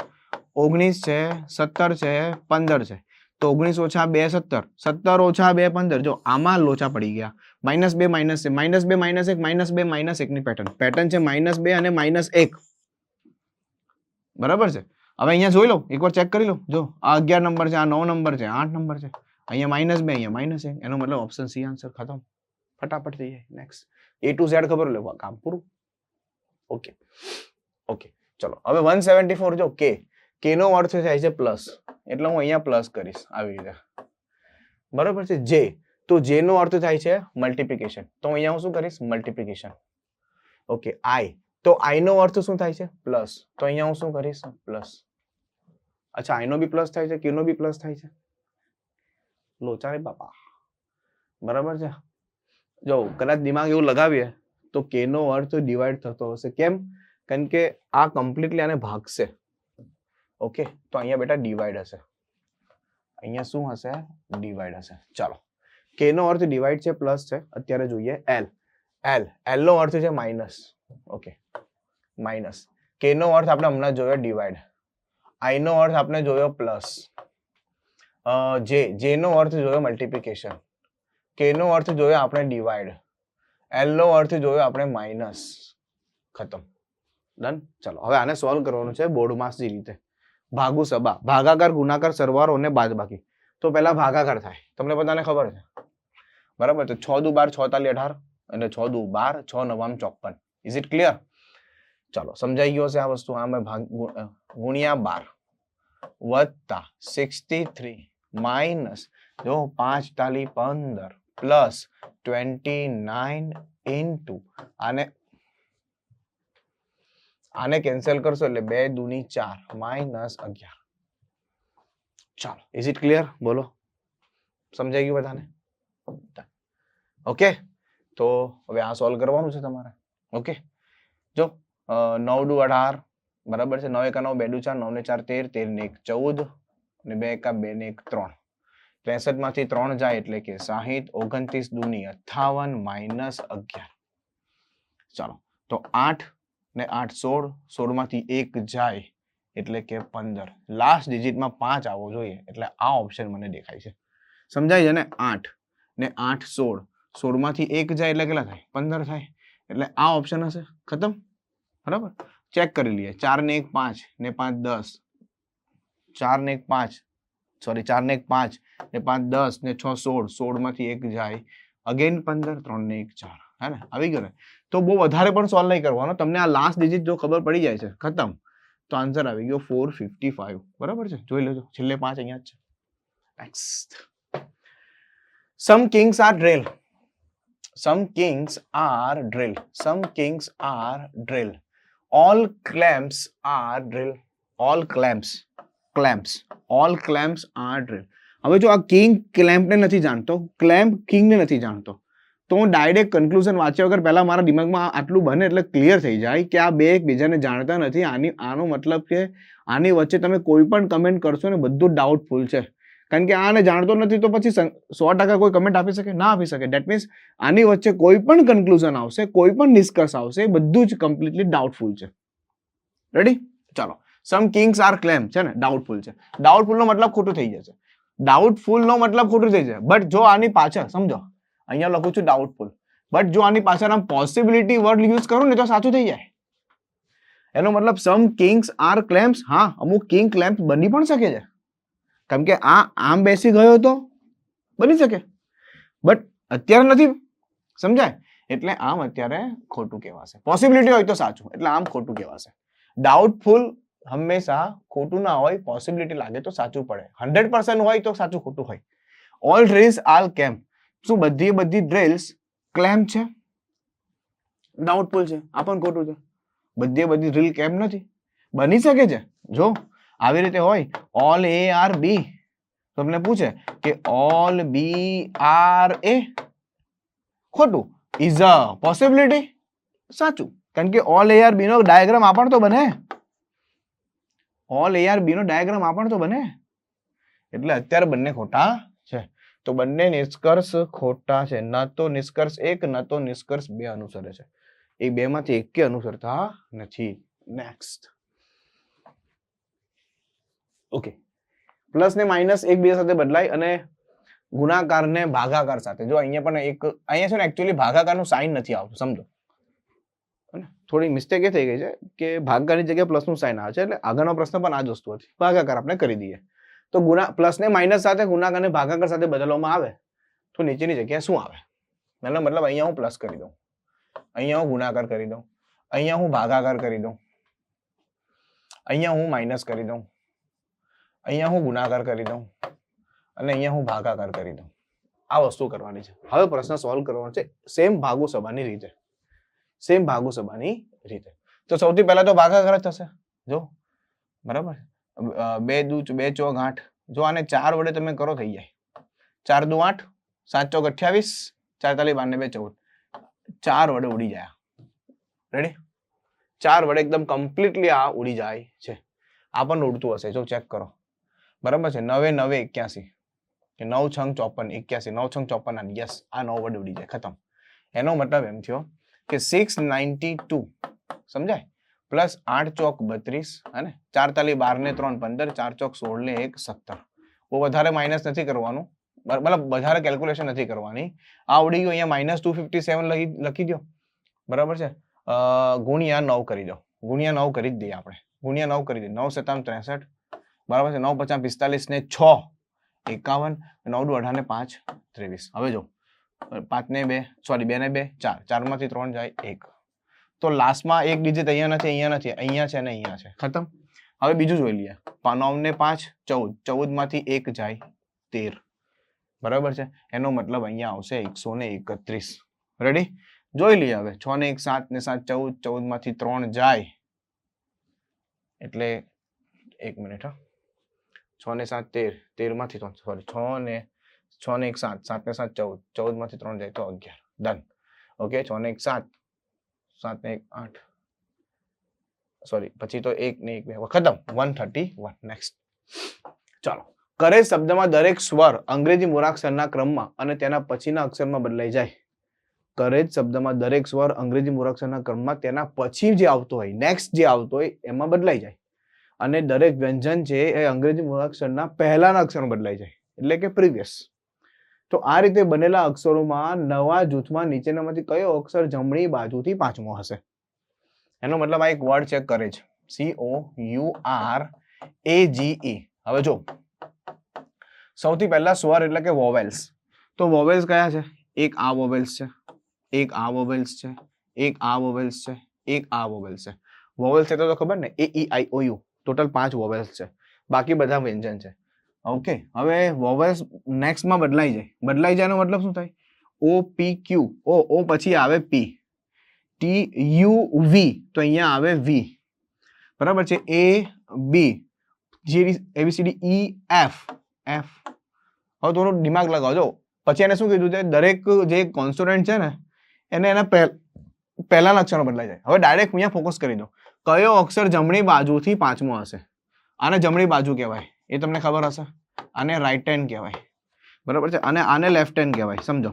19 છે, 17 છે, 15 છે. તો 19 - 2 17, 17 - 2 15. જો આમાં લોચા પડી ગયા, -2 માઇનસ છે, -2 -1, -2 -1 ની પેટર્ન છે, -2 અને -1. બરાબર છે. હવે અહીંયા જોઈ લો, એકવાર ચેક કરી લો. જો આ 11 નંબર છે, આ 9 નંબર છે, 8 નંબર છે, અહીંયા -2, અહીંયા -1. એનો મતલબ ઓપ્શન સી આન્સર. ખતમ, ફટાફટ થઈ જાય. નેક્સ્ટ. A to Z ખબર લે, કામ પૂરું. ઓકે ઓકે, ચલો હવે 174. જો કે નો અર્થ થાય છે પ્લસ, એટલે હું અહીંયા પ્લસ કરીશ આવી રીતે. બરાબર છે જે, તો જે નો અર્થ થાય છે મલ્ટિપ્લિકેશન, તો અહીંયા હું શું કરીશ મલ્ટિપ્લિકેશન. ઓકે આઈ, તો આઈ નો અર્થ શું થાય છે પ્લસ, તો અહીંયા હું શું કરીશ પ્લસ. અચ્છા આઈ નો બી પ્લસ થાય છે, ક્યુ નો બી પ્લસ થાય છે, લોચા રે બાપા. બરાબર છે, જો કદાચ દિમાગ એવું લગાવીએ તો કે નો અર્થ ડિવાઈડ થતો હશે. કેમ? કારણ કે આ કમ્પ્લીટલી આને ભાગશે. ઓકે તો અહીંયા બેટા ડિવાઈડ હશે, અહીંયા શું હશે ડિવાઈડ હશે. ચાલો કે નો અર્થ ડિવાઈડ છે પ્લસ છે. અત્યારે જોઈએ એલ, એલ નો અર્થ છે માઇનસ. Okay minus. કે નો અર્થ આપણે હમણાં જોયો ડિવાઈડ, આઈ નો અર્થ આપણે જોયો પ્લસ, જે નો અર્થ જોયો મલ્ટિપ્લિકેશન, કે નો અર્થ જોયો આપણે ડિવાઈડ, એલ નો અર્થ જોયો આપણે માઇનસ. ખતમ, ડન. ચલો હવે આને સોલ્વ કરવાનું છે બોર્ડમાં જે રીતે ભાગુ સબા, ભાગાકાર ગુણાકાર સરવાળો અને બાદબાકી. તો પહેલા ભાગાકાર થાય, તમને બધાને ખબર છે બરાબર. તો 6 દુ 12 6 તાલી 18 અને 6 દુ 12 6 નવામ 54. Is it clear? ચાલો સમજાઈ ગયો છે આ વસ્તુ. આમાં ભાગ ગુણ્યા 12 વત્તા 63 માઇનસ જો 5 તાલી 15 પ્લસ 29 ઇન્ટુ આને કેન્સલ કરશો એટલે 2 દુની 4 માઇનસ 11. ચાલો ઇઝ ઇટ ક્લિયર? બોલો સમજાઈ ગયું બધાને? ઓકે તો હવે આ સોલ્વ કરવાનું છે તમારે. ઓકે જો 9 દુ 18 બરાબર છે, 9 એકા 9 2 દુ 4 9 ને 4 13 13 ને 1 14 અને 2 એકા 2 ને 1 3. 63 માંથી 3 જાય એટલે કે 60, 29 દુની 58 માઇનસ 11. ચાલો તો 8 ને 8 16, 16 માંથી 1 જાય એટલે કે 15. લાસ્ટ ડિજિટમાં 5 આવવો જોઈએ એટલે આ ઓપ્શન મને દેખાય છે. સમજાય છે ને? 8 ને 8 16, 16 માંથી 1 જાય એટલે કેટલા થાય 15 થાય, એટલે આ ઓપ્શન હશે. ખતમ. બરાબર, ચેક કરી લઈએ. 4 ને 1 5 ને 5 10, 4 ને 1 5 સોરી 4 ને 1 5 ને 5 10 ને 6 16, 16 માંથી 1 જાય અગેન 15, 3 ને 1 4. હે ને? આવી ગયો ને? તો બહુ વધારે પણ સોલ્વ નહીં કરવાનો, તમને આ લાસ્ટ ડિજિટ જો ખબર પડી જાય છે ખતમ, તો આન્સર આવી ગયો 455. બરાબર છે, જોઈ લેજો છેલ્લે 5 અહીંયા જ છે. Next, some kings are drill, some kings are drill, some kings are drill, all clamps are drill, all clamps all clamps are drill. હવે જો આ કિંગ ક્લેમ્પ ને નથી જાણતો, ક્લેમ્પ કિંગ ને નથી જાણતો, તો હું ડાયરેક્ટ કન્ક્લુઝન વાંચ્યા વગર પહેલા મારા દિમાગમાં આટલું બને એટલે ક્લિયર થઈ જાય કે આ બે એકબીજાને જાણતા નથી. આનો મતલબ કે આની વચ્ચે તમે કોઈ પણ કમેન્ટ કરશો ને બધું ડાઉટફુલ છે, કારણ કે આને જાણતો નથી તો પછી 100% કોઈ કમેન્ટ આપી શકે? ના આપી શકે. ડેટ મીન્સ આની વચ્ચે કોઈ પણ કન્ક્લુઝન આવશે, કોઈ પણ નિષ્કર્ષ આવશે, બધું જ કમ્પ્લીટલી ડાઉટફુલ છે. રેડી? ચાલો, સમ કિંગ્સ આર ક્લેમ છે ને ડાઉટફુલ છે. ડાઉટફુલ નો મતલબ ખોટું થઈ જશે, ડાઉટફુલ નો મતલબ ખોટું થઈ જાય. બટ જો આની પાછળ સમજો, અહીંયા લખું છું ડાઉટફુલ, બટ જો આની પાછળ આમ પોસિબિલિટી વર્ડ યુઝ કરું ને તો સાચું થઈ જાય. એનો મતલબ સમ કિંગ્સ આર ક્લેમ્સ, હા અમુક કિંગ ક્લેમ્સ બની પણ શકે છે, કેમ કે આ આમ બેસી ગયો તો બની શકે, બટ અત્યારે નથી. સમજાય? એટલે આમ અત્યારે ખોટું કહેવાશે. પોસિબિલિટી હોય તો સાચું, એટલે આમ ખોટું કહેવાશે. ડાઉટફુલ હંમેશા ખોટું ના હોય, પોસિબિલિટી લાગે તો સાચું પડે. 100% હોય તો સાચું ખોટું હોય. ઓલ ડ્રિલ્સ આર કેમ્પ, શું બધી ડ્રિલ્સ ક્લેમ્પ છે? ડાઉટફુલ છે, આ પણ ખોટું છે. બધી ડ્રિલ કેમ્પ નથી, બની શકે છે. જો આવી રીતે હોય ઓલ એ આર બી, તમને પૂછે કે ઓલ બી આર એ, ખોટું. ઇઝ અ પોસિબિલિટી, સાચું, કારણ કે ઓલ એ આર બી નો ડાયાગ્રામ આ પણ તો બને, ઓલ એ આર બી નો ડાયાગ્રામ આ પણ તો બને. એટલે અત્યારે બંને ખોટા છે. તો બંને નિષ્કર્ષ ખોટા છે. ન તો નિષ્કર્ષ 1 ન તો નિષ્કર્ષ 2 અનુસરે છે. એ બે માંથી એક અનુસરતા નથી. નેક્સ્ટ. ઓકે, પ્લસ ને માઇનસ એકબીજા સાથે બદલાય અને ગુણાકાર ને ભાગાકાર સાથે. જો અહીંયા પણ અહીંયા છે ને એકચ્યુઅલી ભાગાકારનું સાઇન નથી આવતું, સમજો. થોડી મિસ્ટેક એ થઈ ગઈ છે કે ભાગાકારની જગ્યાએ પ્લસ નું સાઇન આવે છે, એટલે આગળનો પ્રશ્ન પણ આ જ વસ્તુ હતી. ભાગાકાર આપણે કરી દઈએ તો પ્લસ ને માઇનસ સાથે ગુણાકાર ને ભાગાકાર સાથે બદલવામાં આવે તો નીચેની જગ્યાએ શું આવે? એનો મતલબ અહીંયા હું પ્લસ કરી દઉં, અહીંયા હું ગુણાકાર કરી દઉં, અહીંયા હું ભાગાકાર કરી દઉં, અહીંયા હું માઇનસ કરી દઉં, અહીંયા હું ગુણાકાર કરી દઉં અને અહીંયા હું ભાગાકાર કરી દઉં. આ વસ્તુ કરવાની છે. હવે પ્રશ્ન સોલ્વ કરવાનો છે સેમ ભાગુ સભાની રીતે. સેમ ભાગુ સભાની રીતે. તો સૌથી પહેલા તો ભાગાકાર થશે. જો બરાબર 2 દુ 2 ચોક 8. જો આને 4 વડે તમે કરો થઈ જાય. 4 દુ 8, 7 ચોક 28, 4 તાલી 12 ને 2 14. 4 વડે ઉડી જાય. રેડી? 4 વડે એકદમ કમ્પ્લીટલી આ ઉડી જાય છે. આ પણ ઉડતું હશે. જો ચેક કરો. બરાબર છે. 9 9 81. 9 6 54 81. 9 6 54 યસ આ 9 વડે ઉડી જાય. ખતમ. એનો મતલબ એમ થયો કે 692 સમજાય પ્લસ 8 ચોક 32 અને 4 તાલી 12 ને 3 15, 4 ચોક 16 ને 1 17. બહુ વધારે માઇનસ નથી કરવાનું, મતલબ વધારે કેલ્ક્યુલેશન નથી કરવાની. આ ઉડી ગયું. અહીંયા -257 લખી દો. બરાબર છે. ગુણ્યા 9 કરી દો. ગુણ્યા 9 કરી જ દઈએ આપણે. ગુણ્યા 9 કરી દઈએ. 9 7 63. બરાબર છે. 9 50 45 ને 6 51. 9 18 ને 5 23. હવે જો 5 ને 2 સોરી 2 ને 2 4. 4 માંથી 3 જાય 1. તો લાસ્ટમાં એક ડિજિટ અહીંયા નથી, અહીંયા નથી, અહીંયા છે ને અહીંયા છે. ખતમ. હવે બીજું જોઈ લઈએ. 9 ને 5 14. 14 માંથી 1 જાય 13. બરાબર છે. એનો મતલબ અહીંયા આવશે 131. રેડી? જોઈ લઈએ હવે. 6 ને 1 7 ને 7 14. 14 માંથી 3 જાય એટલે 1 મિનિટ. 6 ને 7 13. 13 માંથી 3 સોરી 6 ને 1 7 7 ને 7 14. 14 માંથી 3 જાય તો 11. ડન. ઓકે. 6 ને 1 7 7 ને 1 8 સોરી પછી તો 1 ને 1 2 ખતમ. 131. નેક્સ્ટ. ચાલો. કરે શબ્દમાં દરેક સ્વર અંગ્રેજી મૂળાક્ષરના ક્રમમાં અને તેના પછીના અક્ષરમાં બદલાઈ જાય. કરે શબ્દમાં દરેક સ્વર અંગ્રેજી મૂળાક્ષરના ક્રમમાં તેના પછી જે આવતો હોય નેક્સ્ટ જે આવતો હોય એમાં બદલાઈ જાય. અને દરેક વ્યંજન છે એ અંગ્રેજી મૂળાક્ષરના પહેલાના અક્ષરમાં બદલાઈ જાય એટલે કે પ્રીવિયસ. તો આ રીતે બનેલા અક્ષરોમાં નવા જૂથમાં નીચેનામાંથી કયો અક્ષર જમણી બાજુથી પાંચમો હશે? એનો મતલબ આ એક વર્ડ ચેક કરે છે. COURAGE. હવે જો સૌથી પહેલા સ્વર એટલે કે વોવેલ્સ. તો વોવેલ્સ કયા છે? એક આ વોવેલ્સ છે, એક આ વોવેલ્સ છે, એક આ વોવેલ્સ છે, એક આ વોવેલ્સ છે. વોવેલ્સ એટલે તો ખબર ને AEIOU. ટોટલ 5 વોવેલ્સ છે. બાકી બધા વ્યંજન છે. ઓકે. હવે વોવેલ્સ નેક્સ્ટમાં બદલાઈ જાય. બદલાઈ જાય એનો મતલબ શું થાય? OPQ. ઓ પછી આવે P. TUV તો અહીંયા આવે V. બરાબર છે. AB ABCD EF. હવે થોડું દિમાગ લગાવજો. પછી એને શું કીધું છે? દરેક જે કોન્સોનન્ટ છે ને એને એના પહેલાના અક્ષરો બદલાઈ જાય. હવે ડાયરેક્ટ અહીંયા ફોકસ કરી દો. કયો અક્ષર જમણી બાજુથી પાંચમો હશે? આને જમણી બાજુ કહેવાય. એ તમને ખબર હશે. આને રાઈટ હેન્ડ કહેવાય. બરાબર છે. અને આને લેફ્ટ હેન્ડ કહેવાય. સમજો.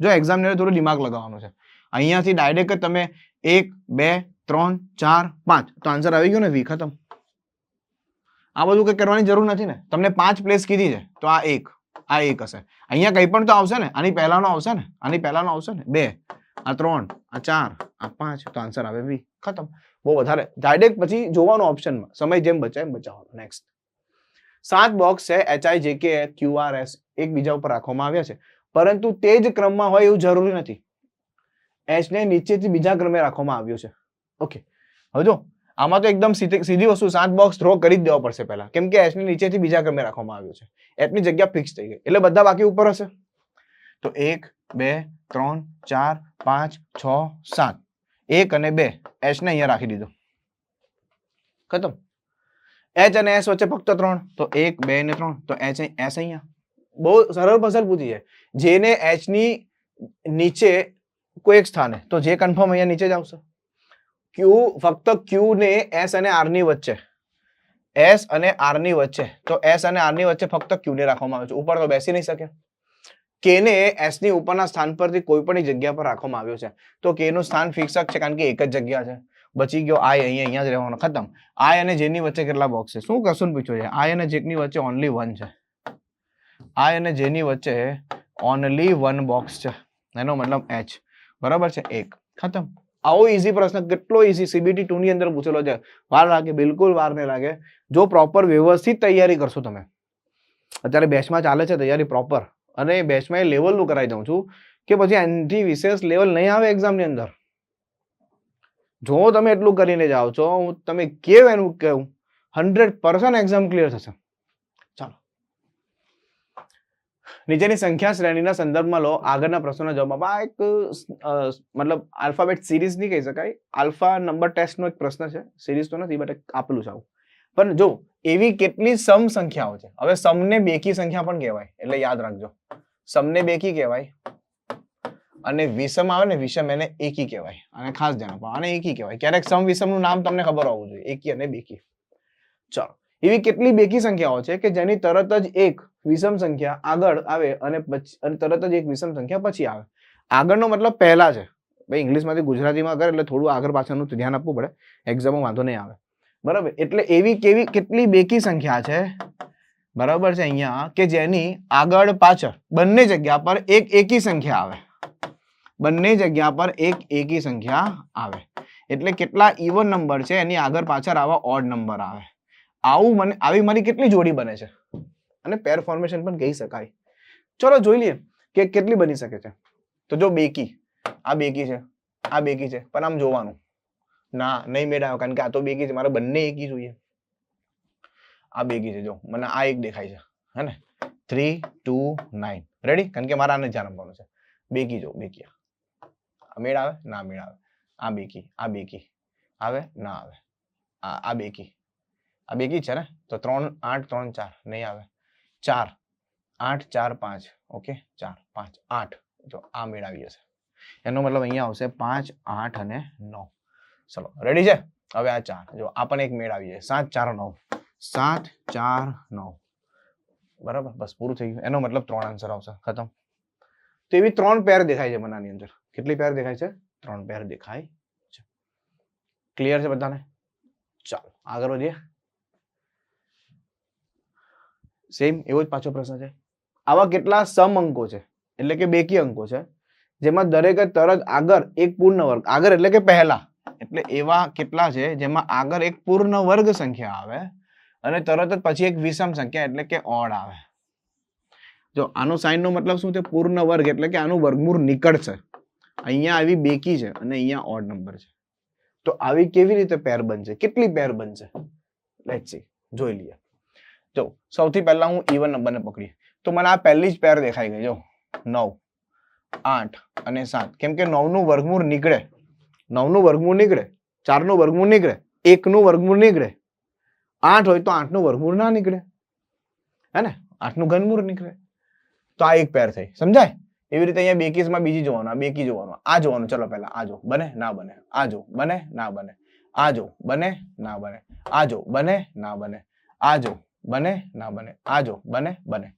જો એક્ઝામ ને થોડું દિમાગ લગાવવાનું છે. અહીંયાથી ડાયરેક્ટ તમે 1 2 3 4 5 તો આન્સર આવી ગયો ને V. ખતમ. આ બધું કઈ કરવાની જરૂર નથી ને. તમને 5 પ્લેસ કીધી છે તો આ 1 હશે. અહીંયા કઈ પણ તો આવશે ને. આની પહેલાનો આવશે ને, આની પહેલાનો આવશે ને. 2 આ 3 આ 4 આ 5 તો આન્સર આવે V. ખતમ. બહુ વધારે ડાયરેક્ટ પછી જોવાનો ઓપ્શનમાં સમય જેમ બચાય એમ બચાવવાનો. નેક્સ્ટ. 7 બોક્સ છે HIJKQRS એકબીજા ઉપર રાખવામાં આવ્યા છે પરંતુ તે જ ક્રમમાં હોય એવું જરૂરી નથી. H ને નીચેથી બીજા ક્રમે રાખવામાં આવ્યું છે. ઓકે. હવે જો આમાં તો એકદમ સીધી વસ્તુ 7 બોક્સ ડ્રો કરી જ દેવા પડશે પહેલા, કેમ કે H ને નીચેથી બીજા ક્રમે રાખવામાં આવ્યું છે. H ની જગ્યા ફિક્સ થઈ ગઈ એટલે બધા બાકી ઉપર હશે. તો 1 2 3 4 5 6 7 1 અને 2 H ને અહીંયા રાખી દીધો. ખતમ. H અને S વચ્ચે ફક્ત 3 તો 1 2 ને 3 તો S અહીંયા. બહુ સરળ પઝલ પૂછી છે. જેને H ની નીચે કોઈ એક સ્થાને તો જે કન્ફર્મ અહીંયા નીચે જ આવશે. Q ફક્ત Q ને S અને R ની વચ્ચે, S અને R ની વચ્ચે તો S અને R ની વચ્ચે ફક્ત Q ને રાખવામાં આવે છે. ઉપર તો બેસી નહીં શકે. K ને S ની ઉપરના સ્થાન પરથી કોઈ પણ જગ્યા પર રાખવામાં આવ્યો છે તો K નું સ્થાન ફિક્સ જ છે કારણ કે એક જ જગ્યા છે. બચી ગયો I અહીંયા જ રહેવાનો. ખતમ. I અને J ની વચ્ચે કેટલા બોક્સ છે? શું ક્વેશ્ચન પૂછ્યો છે? I અને J ની વચ્ચે ઓનલી 1 છે. I અને J ની વચ્ચે ઓનલી 1 બોક્સ છે. એનો મતલબ H. બરાબર છે. 1. ખતમ. આવો ઈઝી પ્રશ્ન કેટલો ઈઝી CBT 2 ની અંદર પૂછેલો છે. વાર લાગે? બિલકુલ વાર નહીં લાગે જો પ્રોપર વ્યવસ્થિત તૈયારી કરશો તમે. અત્યારે બેચમાં ચાલે છે તૈયારી પ્રોપર અને બેચમાં એ લેવલનું કરાવી દઉં છું કે પછી એનાથી વિશેષ લેવલ નહીં આવે એક્ઝામની અંદર. જો તમે એટલું કરીને જાઓ છો હું તમે કેવું એનું કહું 100% એક્ઝામ ક્લિયર થશે. ચાલો નીચેની સંખ્યા શ્રેણીના સંદર્ભમાં લો આગળના પ્રશ્નોના જવાબ આપો. આ એક મતલબ આલ્ફાબેટ સિરીઝ નહીં કહી શકાય, આલ્ફા નંબર ટેસ્ટનો એક પ્રશ્ન છે, સિરીઝ તો નથી બટ આપેલું છે આવું. પણ જો એવી કેટલી સમ સંખ્યાઓ છે, હવે સમને બેકી સંખ્યા પણ કહેવાય એટલે યાદ રાખજો, સમને બેકી કહેવાય અને વિષમ આવે ને વિષમ એને એકી કહેવાય, અને ખાસ ધ્યાન આપો આને એકી કહેવાય. ક્યારેક સમ વિષમનું નામ તમને ખબર હોવું જોઈએ, એકી અને બેકી. ચાલો, એવી કેટલી બેકી સંખ્યાઓ છે કે જેની તરત જ એક વિષમ સંખ્યા આગળ આવે અને તરત જ એક વિષમ સંખ્યા પછી આવે. આગળનો મતલબ પહેલા છે ભાઈ, ઇંગ્લિશમાંથી ગુજરાતીમાં કરે એટલે થોડું આગળ પાછળનું ધ્યાન આપવું પડે, એક્ઝામમાં વાંધો નહીં આવે બરાબર. એટલે એવી કેટલી બેકી સંખ્યા છે બરાબર છે અહીંયા કે જેની આગળ પાછળ બંને જગ્યા પર એક એકી સંખ્યા આવે, બંને જગ્યા પર એક એકી સંખ્યા આવે. એટલે કેટલા ઇવન નંબર છે એની આગળ પાછળ આવા ઓડ નંબર આવે. આવી મારી કેટલી જોડી બને છે, અને પેર ફોર્મેશન પણ કહી શકાય. ચલો જોઈ લઈએ કે કેટલી બની શકે છે. તો જો બેકી, આ બેકી છે, આ બેકી છે, પણ આમ જોવાનું ના નહીં મેળ આવે કારણ કે આ તો બેકી છે, મારે બંને એકી જોઈએ. આ બેકી છે, જો મને આ એક દેખાય છે હે ને, 3 2 9 રેડી, કારણ કે મારે આને ધ્યાન આપવાનું છે. બેકી જો બેકી, મેળ આવે ના મેળ આવે. આ બેકી આવે ના આવે. આ બેકી, આ બેકી છે ને, તો 3 8 3 4 નહીં આવે. 4 8 4 5 ઓકે, 4 5 8 જો આ મેળ આવી જશે, એનો મતલબ અહીંયા આવશે 5 8 અને 9. ચલો રેડી છે. હવે આ 4 જો આ પણ એક મેળ આવી જાય, 7 4 9 7 4 9 બરાબર, બસ પૂરું થઈ ગયું. એનો મતલબ 3 આન્સર આવશે, ખતમ. તો એવી 3 પેર દેખાય છે મને આની અંદર. કેટલી પેર દેખાય છે? 3 પેર દેખાય છે. ક્લિયર છે બધાને? ચાલો આગળ વધીએ. સેમ એવો જ પાછો પ્રશ્ન છે. આવા કેટલા સમ અંકો છે એટલે કે બેકી અંકો છે જેમાં દરેક તરત આગળ એક પૂર્ણ વર્ગ, આગળ એટલે કે પહેલા, એટલે એવા કેટલા છે જેમાં આગળ એક પૂર્ણ વર્ગ સંખ્યા આવે અને તરત જ પછી એક વિષમ સંખ્યા એટલે કે ઓડ આવે. જો આનો સાઇન નો મતલબ શું છે? પૂર્ણ વર્ગ એટલે કે આનું વર્ગમૂળ નીકળશે. અહીંયા આવી બેકી છે અને અહીંયા ઓડ નંબર છે. તો આવી કેવી રીતે પેર બનશે? કેટલી પેર બનશે? લેટ્સ સી, જોઈ લઈએ. જો સૌથી પહેલા હું ઇવન નંબરને પકડીએ તો મને આ પહેલી જ પેર દેખાઈ ગઈ. જો 9 8 અને 7, કેમ કે 9 નું વર્ગમૂળ નીકળે, 9 નું વર્ગમૂળ નીકળે, 4 નું વર્ગમૂળ નીકળે, 1 નું વર્ગમૂળ નીકળે, 8 હોય તો 8 નું વર્ગમૂળ ના નીકળે હે ને, 8 નું ઘનમૂળ નીકળે. તો આ એક પેર થઈ, સમજાય? એવી રીતે અહીંયા બેકીસમાં બીજી જોવાનું, આ બેકી જોવાનું, આ જોવાનું. ચલો પહેલા આ જો, બને ના બને, આ જો બને ના બને, આ જો બને ના બને, આ જો બને ના બને, આ જો બને ના બને, આ જો બને બને.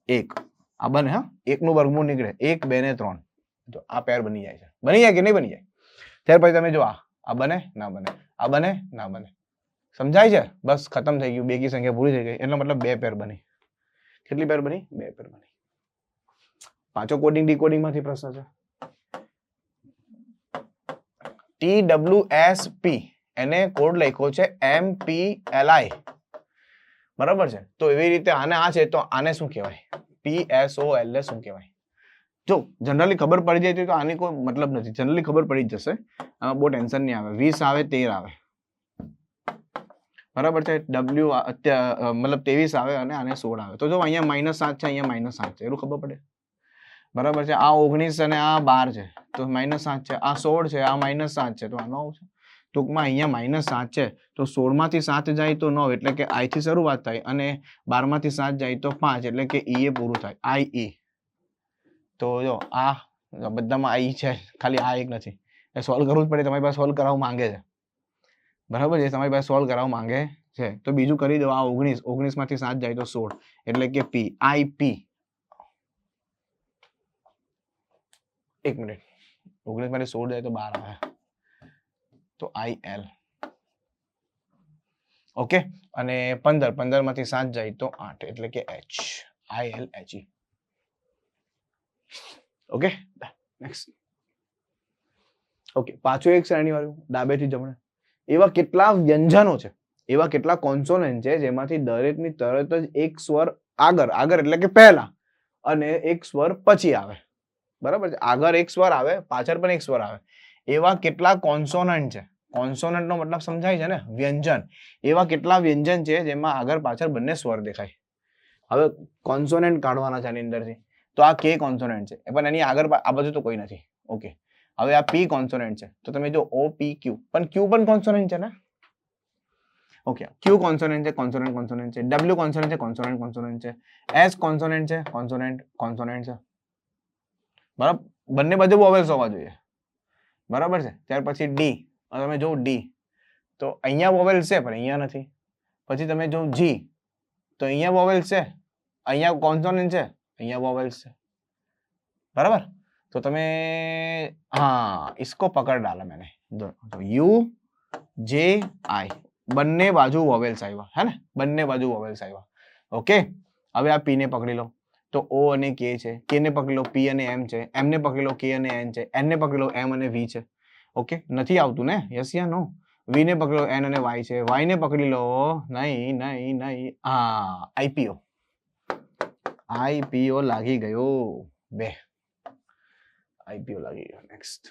1 આ બને, હા 1 નું વર્ગમૂળ નીકળે, 1 2 ને 3, તો આ પેર બની જાય છે. બની જાય કે નહીં બની જાય? ત્યાર પછી તમે જો આ બને ના બને, આ બને ના બને. સમજાય છે? બસ ખતમ થઈ ગયું, બેકી સંખ્યા પૂરી થઈ ગઈ. એનો મતલબ 2 પેર બની. કેટલી પેર બની? 2 પેર બની. પાછો કોડિંગ ડીકોડિંગ માંથી પ્રશ્ન છે. TWSP એને કોડ લખ્યો છે MPLI બરાબર છે. તો એવી રીતે આને આ છે તો આને શું કહેવાય? PSOL શું કહેવાય? જો જનરલી ખબર પડી જાય તો આની કોઈ મતલબ નથી, જનરલી ખબર પડી જ જશે, આમાં બહુ ટેન્શન નહીં આવે. 20 આવે 13 આવે બરાબર છે, W મતલબ 23 આવે અને આને 16 આવે. તો જો અહીંયા -7 છે, અહીંયા -7 છે, એટલું ખબર પડે બરાબર છે. આ 19 અને આ 12 છે તો -7 છે, આ 16 છે, આ -7 છે તો આ 9 છે. ટૂંકમાં અહીંયા -7 છે તો 16 માંથી 7 જાય તો 9, એટલે કે I થી શરૂઆત થાય, અને 12 માંથી 7 જાય તો 5, એટલે કે E એ પૂરું થાય, IE. તો જો આ બધામાં I છે, ખાલી આ એક નથી, એ સોલ્વ કરવું જ પડે. તમારી પાસે સોલ્વ કરાવવા માંગે છે બરાબર છે, તમારી પાસે સોલ્વ કરાવવા માંગે છે તો બીજું કરી દો. આ 19 માંથી 7 જાય તો 16, એટલે કે P, IP. એક મિનિટ, 19 માંથી 16 જાય તો 12 આવે તો IL. ઓકે, અને 15 માંથી 7 જાય તો 8, એટલે કે H, ILHE. Okay, next. Okay, પાછું એક શ્રેણી વાળું ડાબેથી જમણે. એવા કેટલા વ્યંજનો છે, એવા કેટલા કોન્સોનન્ટ છે જેમાંથી દરેકની તરત જ એક સ્વર આગળ એટલે કે પહેલા અને એક સ્વર પછી આવે બરાબર છે. આગળ એક સ્વર આવે, પાછળ પણ એક સ્વર આવે. એવા કેટલા કોન્સોનન્ટ છે? કોન્સોનન્ટ નો મતલબ સમજાય છે ને, વ્યંજન. એવા કેટલા વ્યંજન છે જેમાં આગળ પાછળ બંને સ્વર દેખાય? હવે કોન્સોનન્ટ કાઢવાના છે આની અંદરથી, તો આ કે કોન્સોનન્ટ છે પણ એની આગળ આ બાજુ તો કોઈ નથી. ઓકે, હવે આ પી કોન્સોનન્ટ છે તો તમે જો ઓ પી ક્યુ, પણ ક્યુ પણ કોન્સોનન્ટ છે ને. ઓકે, ક્યુ કોન્સોનન્ટ છે, કોન્સોનન્ટ કોન્સોનન્ટ છે, ડબલ્યુ કોન્સોનન્ટ છે, કોન્સોનન્ટ કોન્સોનન્ટ છે, એસ કોન્સોનન્ટ છે, કોન્સોનન્ટ કોન્સોનન્ટ છે. બરાબર, બંને બાજુ વોવેલ્સ હોવા જોઈએ. બરાબર છે. ત્યાર પછી ડી, તમે જો ડી તો અહીંયા વોવેલ્સ છે પણ અહીંયા નથી. પછી તમે જો જી તો અહીંયા વોવેલ્સ છે, અહીંયા કોન્સોનન્ટ છે, અહીંયા વોવેલ્સ છે. बराबर, तो તમે हाँ इसको पकड़ डाला मैंने. तो यू जे आई બંને બાજુ વોવેલ્સ આવ્યા હે ને, બંને બાજુ વોવેલ્સ આવ્યા. ઓકે, હવે આ પી ને પકડી લો તો ઓ અને કે છે, કે ને પકડી લો પી અને એમ છે, એમ ને પકડી લો કે અને એન છે, એન ને પકડી લો એમ અને વી છે. ઓકે, નથી આવતું ને, યસ યા નો. વી ને પકડી લો એન અને વાય છે, વાય ને પકડી લો નહીં નહીં નહીં, હા આઈપીઓ, આઈપીઓ લાગી ગયો બે, આઈપીઓ લાગી ગયો. નેક્સ્ટ